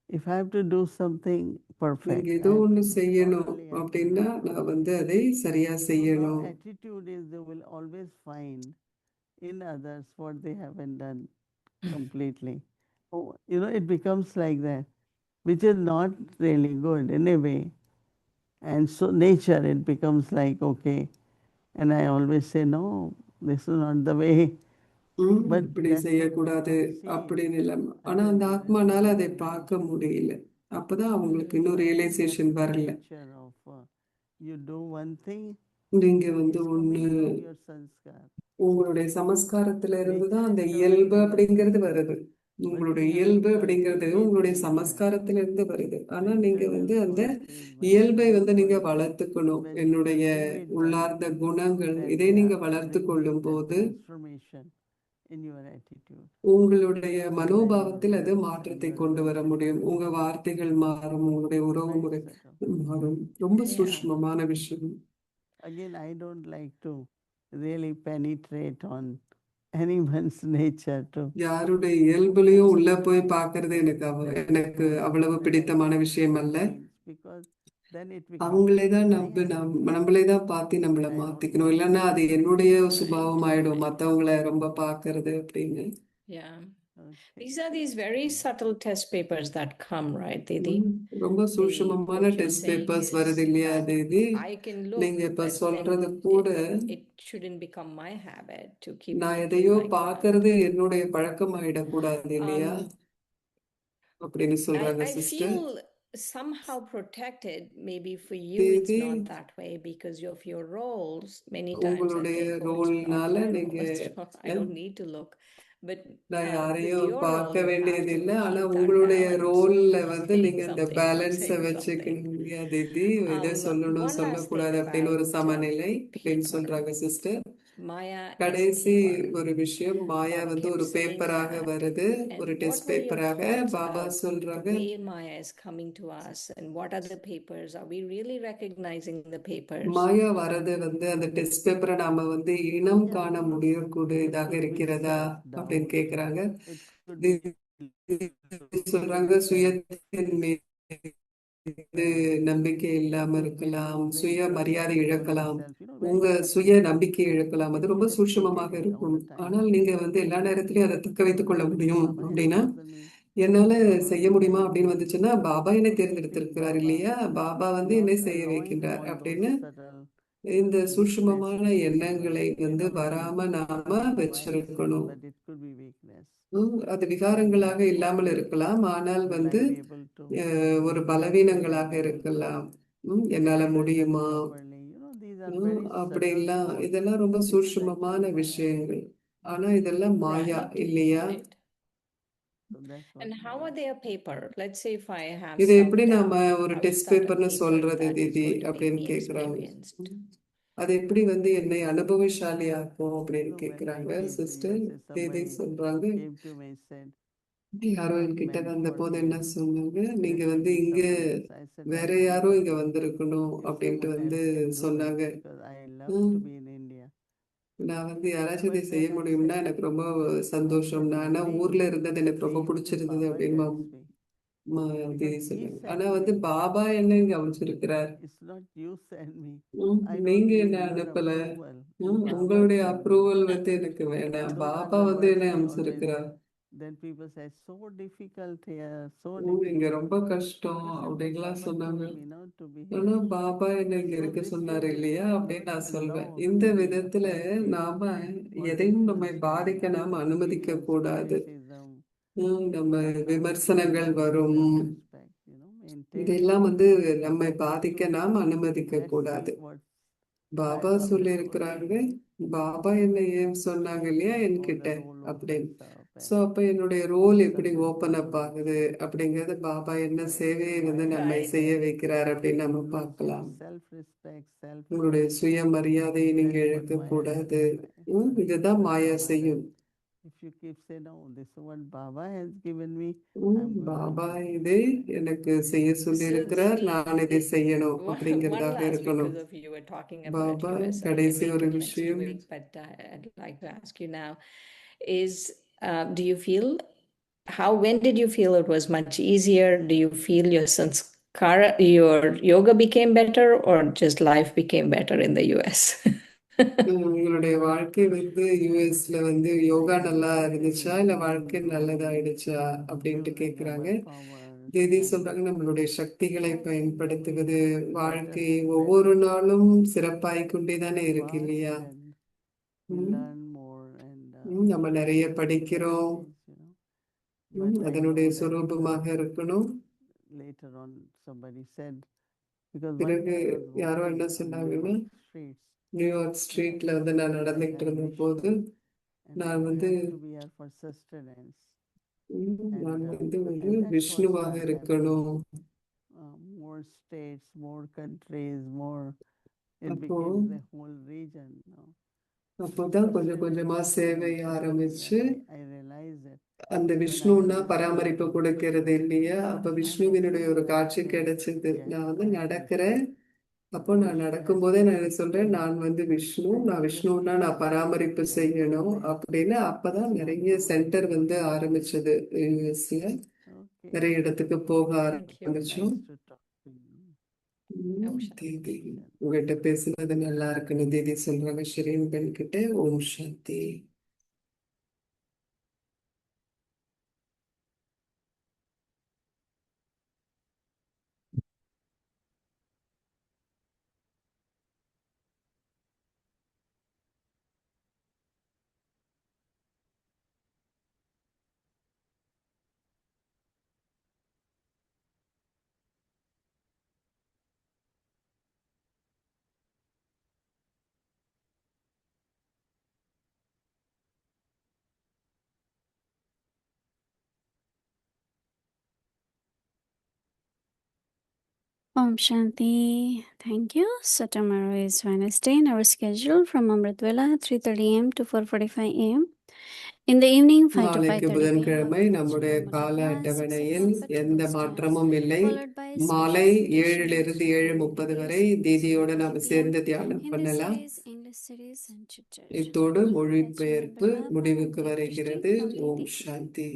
if I have to do something perfect, நீங்க I ஏதோ have ஒண்ணு to செய்யணும் thoroughly அப்படின்னா attitude. நான் வந்து அதை சரியா So now செய்யணும். attitude is they will always find in others what they haven't done completely. Oh, you know, it becomes like that, which is not really good in a way. And so nature, it becomes like, okay. And I always say, no, this is not the way. But இப்படி that செய்யக்கூடாது they cannot see it. அப்படின்னு இல்லை. ஆனா அந்த ஆத்மானால அதை பார்க்க முடியல. அப்பதான் அவங்களுக்கு இன்னும் So I think realisation that's the வரல. nature of you do one thing, நீங்க வந்து it's ஒண்ணு coming from your sanskar. உங்களுடைய சமஸ்காரத்துல இருந்து தான் Nature அந்த is coming இயல்பு from your அப்படிங்கிறது sanskar. வருது. But உங்களுடைய we have to இயல்பு அப்படிங்கிறது cultivate உங்களுடைய nature. சமஸ்காரத்துல இருந்து வருது. The ஆனா நீங்க internal வந்து அந்த qualities, but இயல்பை that வந்து நீங்க quality, வளர்த்துக்கணும். when you என்னுடைய cultivate them, உள்ளார்ந்த குணங்கள் then இதை they நீங்க are வளர்த்து bringing கொள்ளும் the போது transformation in your attitude. உங்களுடைய Then your மனோபாவத்தில் அது words and மாற்றத்தை your கொண்டு வர attitude முடியும். உங்க changes. வார்த்தைகள் மாறும், உங்களுடைய உறவு Very முறை subtle. மாறும். ரொம்ப Yeah. சூஷ்மமான விஷயம். Again, I don't like to really penetrate on anyone's nature too. யாருடைய இயல்புலையும் உள்ள போய் பார்க்கறது எனக்கு எனக்கு No, அவ்வளவு that I பிடித்தமான don't விஷயம் அல்ல. change, because then it becomes அவங்களே தான் my attitude நம்மளே தான் பார்த்து நம்மளை and I don't மாத்திக்கணும். want இல்லைன்னா to அது change. என்னுடைய சுபாவம் ஆயிடும், மத்தவங்கள ரொம்ப பார்க்கறது அப்படின்னு. Yeah. Okay. These are these very subtle test papers that come, right, Didi? ரொம்ப சூட்சமமான what you're test saying papers is வருது இல்லையா that தேதி? I can நீங்க look, இப்ப but சொல்றது then கூட it shouldn't become my habit to keep நான் looking எதையோ like that. பார்க்கறது என்னுடைய பழக்கம் ஆயிடக்கூடாது இல்லையா அப்படின்னு சொல்றாங்க I sister. feel somehow protected. Maybe for you it's தேதி not that way because of your roles. Many times I உங்களுடைய think, oh, it's not ரோல்னால my role. நீங்க I don't need to look. But நான் with யாரையும் your பார்க்க role, you have வேண்டியது to இல்லை. ஆனா keep that உங்களுடைய balance ரோல்ல of வந்து saying நீங்க அந்த something, not balance saying something. வச்சுக்கணும் இல்லையா தேதி? இதை சொல்லணும் One last சொல்லக்கூடாது thing அப்படின்னு ஒரு about சமநிலை அப்படின்னு paper. சொல்றாங்க சிஸ்டர். Maya is கடைசி paper. ஒரு விஷயம், மாயா Baba வந்து kept ஒரு saying பேப்பராக that. வருது, And ஒரு what test were your பேப்பராக. thoughts Baba about the சொல்றாங்க, way Maya is coming to us and what are the papers? Are we really recognizing the papers? மாயா வரது வந்து அந்த டெஸ்ட் பேப்பரை நாம வந்து இனம் காண It முடியக்கூடியதாக could be இருக்கிறதா அப்படின்னு self-doubt. கேக்குறாங்க. It could be சொல்றாங்க சுயத்தின் மீது நம்பிக்கை இல்லாம இருக்கலாம், சுய மரியாதை இழக்கலாம், உங்க சுய நம்பிக்கை இழக்கலாம். அது ரொம்ப சூட்சமமாக இருக்கும். ஆனால் நீங்க வந்து எல்லா நேரத்திலயும் அதை தக்க வைத்துக் கொள்ள முடியும் அப்படின்னா, என்னால செய்ய முடியுமா அப்படின்னு வந்துச்சுன்னா, பாபா என்னை தேர்ந்தெடுத்திருக்கிறார் இல்லையா, பாபா வந்து என்னை செய்ய வைக்கின்றார் அப்படின்னு இந்த சூட்சமமான எண்ணங்களை வந்து வராம நாம வச்சிருக்கணும். அது விகாரங்களாக இல்லாமல் இருக்கலாம், ஆனால் வந்து ஒரு பலவீனங்களாக இருக்கலாம். என்னால முடியுமா அப்படிலாம், இதெல்லாம் ரொம்ப சூட்சமமான விஷயங்கள். ஆனா இதெல்லாம் மாயா Right, இல்லையா? right. So that's what And how Baba are they a paper? Let's say if I have இதை some எப்படி நாம doubt, ஒரு how is test that a பேப்பர்னு paper சொல்றது that is Didi going to make அப்படின்னு me கேக்குறாங்க. experienced? அது எப்படி வந்து என்னை அனுபவசாலி ஆக்கும் அப்படின்னு No, when I கேக்குறாங்க came to sister. USA, Didi somebody சொல்றாங்க, came to me and said, யாரோ "You are என்கிட்ட meant வந்த for போது என்ன here. சொன்னாங்க, நீங்க Let me வந்து be இங்க someone else." I said, வேற "Baba, யாரோ இங்க வந்திருக்கணும் if அப்படின்ட்டு someone வந்து else can do சொன்னாங்க. it, because I love ம், to be in India." நான் வந்து யாராச்சும் இதை But செய்ய then I முடியும்னா said, எனக்கு ரொம்ப I சந்தோஷம். said, நான் ஆனா maybe ஊர்ல இருந்தது எனக்கு ரொம்ப maybe பிடிச்சிருந்தது Baba அப்படின்னு tells me, Didi because he சொன்னாங்க. ஆனா sent வந்து me. பாபா என்ன இங்க அமைச்சிருக்கிறார். It's not you send me. ம், I don't நீங்க need என்ன your அனுப்பல. approval. Baba உங்களுடைய sent me. அப்ரூவல் வந்து எனக்கு And வேணாம். those are பாபா the வந்து words என்ன I always. அமைச்சிருக்கிறார். Then people say, so difficult here, so இங்க difficult. ரொம்ப கஷ்டம் I said, but அப்படின்லாம் Baba சொன்னாங்க. told me not to be ஆனா here. பாபா என்ன இங்க So இருக்க this சொன்னாரு way, இல்லையா we are அப்படின்னு not நான் சொல்வேன். allowed இந்த to be விதத்துல affected நாம or எதையும் நம்மை influenced by பாதிக்க நாம அனுமதிக்க opinions, கூடாது. criticism, நம்ம but now விமர்சனங்கள் maintain வரும். self-respect, maintain இதெல்லாம் வந்து self-respect. நம்மை பாதிக்க So நாம அனுமதிக்க let's கூடாது. see what Baba Sai Baba சொல்லி told இருக்கிறாங்க, me, பாபா என்ன ஏன் சொன்னாங்க இல்லையா how என்கிட்ட the role அப்படின்னு. opens up ஸோ and அப்ப என்னுடைய ரோல் எப்படி certain ஓப்பன் அப் people. ஆகுது அப்படிங்கறது பாபா என்ன சேவையை வந்து So நம்மை Right. செய்ய வைக்கிறார் அப்படின்னு நம்ம lose your பார்க்கலாம். self-respect, உங்களுடைய self-worth. சுயமரியாதையை நீங்க That's what இழக்க Maya has கூடாது. done. இதுதான் But மாயா Baba செய்யும். said, if you keep saying, no, this is what Baba has given me, I'm going to Baba do it. இதை எனக்கு செய்ய சொல்லி So இருக்கிறார், நான் இதை செய்யணும் one அப்படிங்கிறதாக last, இருக்கணும். because of you were talking about Baba US, I can கடைசி wait ஒரு till next விஷயம். week, but I'd like to ask you now, is do you feel when did you feel it was much easier? Do you feel your yoga became better, or just life became better in the US? உங்களுடைய வாழ்க்கை வந்து யுஎஸ்ல வந்து யோகா நல்லா இருந்துச்சா இல்ல வாழ்க்கை நல்லதாயிடுச்சா அப்படின்ட்டு Using கேக்குறாங்க. our powers தேதி and சொல்றாங்க, நம்மளுடைய சக்திகளை பயன்படுத்துவது better வாழ்க்கை and ஒவ்வொரு better. நாளும் சிறப்பாய் கொண்டே தானே இருக்கு Fast இல்லையா? and we ம், learn more and நம்ம நிறைய that's the படிக்கிறோம். message. But I அதனுடைய know that சுரூபமாக இருக்கணும். later on somebody said, because one பிறகு day I was யாரோ walking என்ன on New சொன்னாங்கன்னா, York streets New York and I ஸ்ட்ரீட்ல saw வந்து நான் this நடந்துகிட்டு guy இருந்த போது Vishnu and நான் I வந்து have to be here for sustenance. நான் And வந்து வந்து and that's what விஷ்ணுவாக happened. இருக்கணும். More states, more countries, more. It அப்போ became the whole region. அப்போதான் கொஞ்சம் கொஞ்சமா Sustenance சேவை became something ஆரம்பிச்சு that I realized that அந்த when I am விஷ்ணுன்னா listening பராமரிப்பு to, கொடுக்கிறது இல்லையா? அப்ப I'm விஷ்ணுவினுடைய actually ஒரு காட்சி walking கிடைச்சது. நான் வந்து as நடக்கிறேன். Vishnu. அப்போ நான் Vishnu has நடக்கும்போதே நான் என்ன created சொல்றேன், me. நான் வந்து விஷ்ணு, And நான் I just விஷ்ணுன்னா keep நான் பராமரிப்பு chanting செய்யணும் that அப்படின்னு. அப்பதான் நிறைய Sadhu, சென்டர் வந்து ஆரம்பிச்சது யூஎஸ்ல. okay. நிறைய இடத்துக்கு போக Thank you. ஆரம்பிச்சோம். Nice to talk to you. Om Shanti. தீதி உங்ககிட்ட பேசுனது நல்லா இருக்குன்னு தீதி சொல்றாங்க ஷிரீன் பெண் கிட்ட. ஓம் சாந்தி. Om Shanti. Thank you. So tomorrow is Wednesday in our schedule from Amritvela 3:30 a.m. to 4:45 a.m. In the evening 5 to நாளைக்கு 5:30 p.m. புதன்கிழமை Bhakti நம்முடைய Vachana கால Amrita 6 அட்டவணையில் a.m. for எந்த 12 steps, மாற்றமும் இல்லை. followed by மாலை special 7லிருந்து meditation 7:30 வரை devotees 6 தீதியோட to 8 நாம p.m. சேர்ந்து தியானம் Hindi பண்ணலாம். series, English series and chit-chat. இத்தோடு Let's மொழிபெயர்ப்பு remember Baba முடிவுக்கு and take வருகிறது. from Om Didi. Shanti.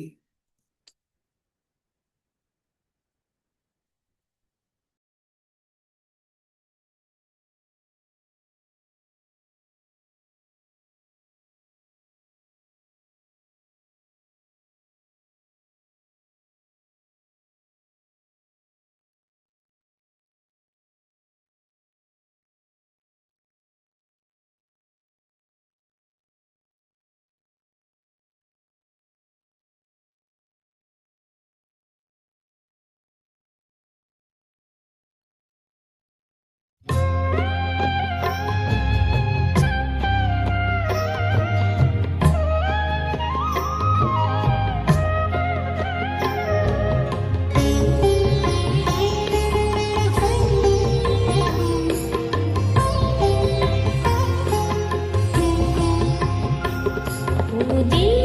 O Dev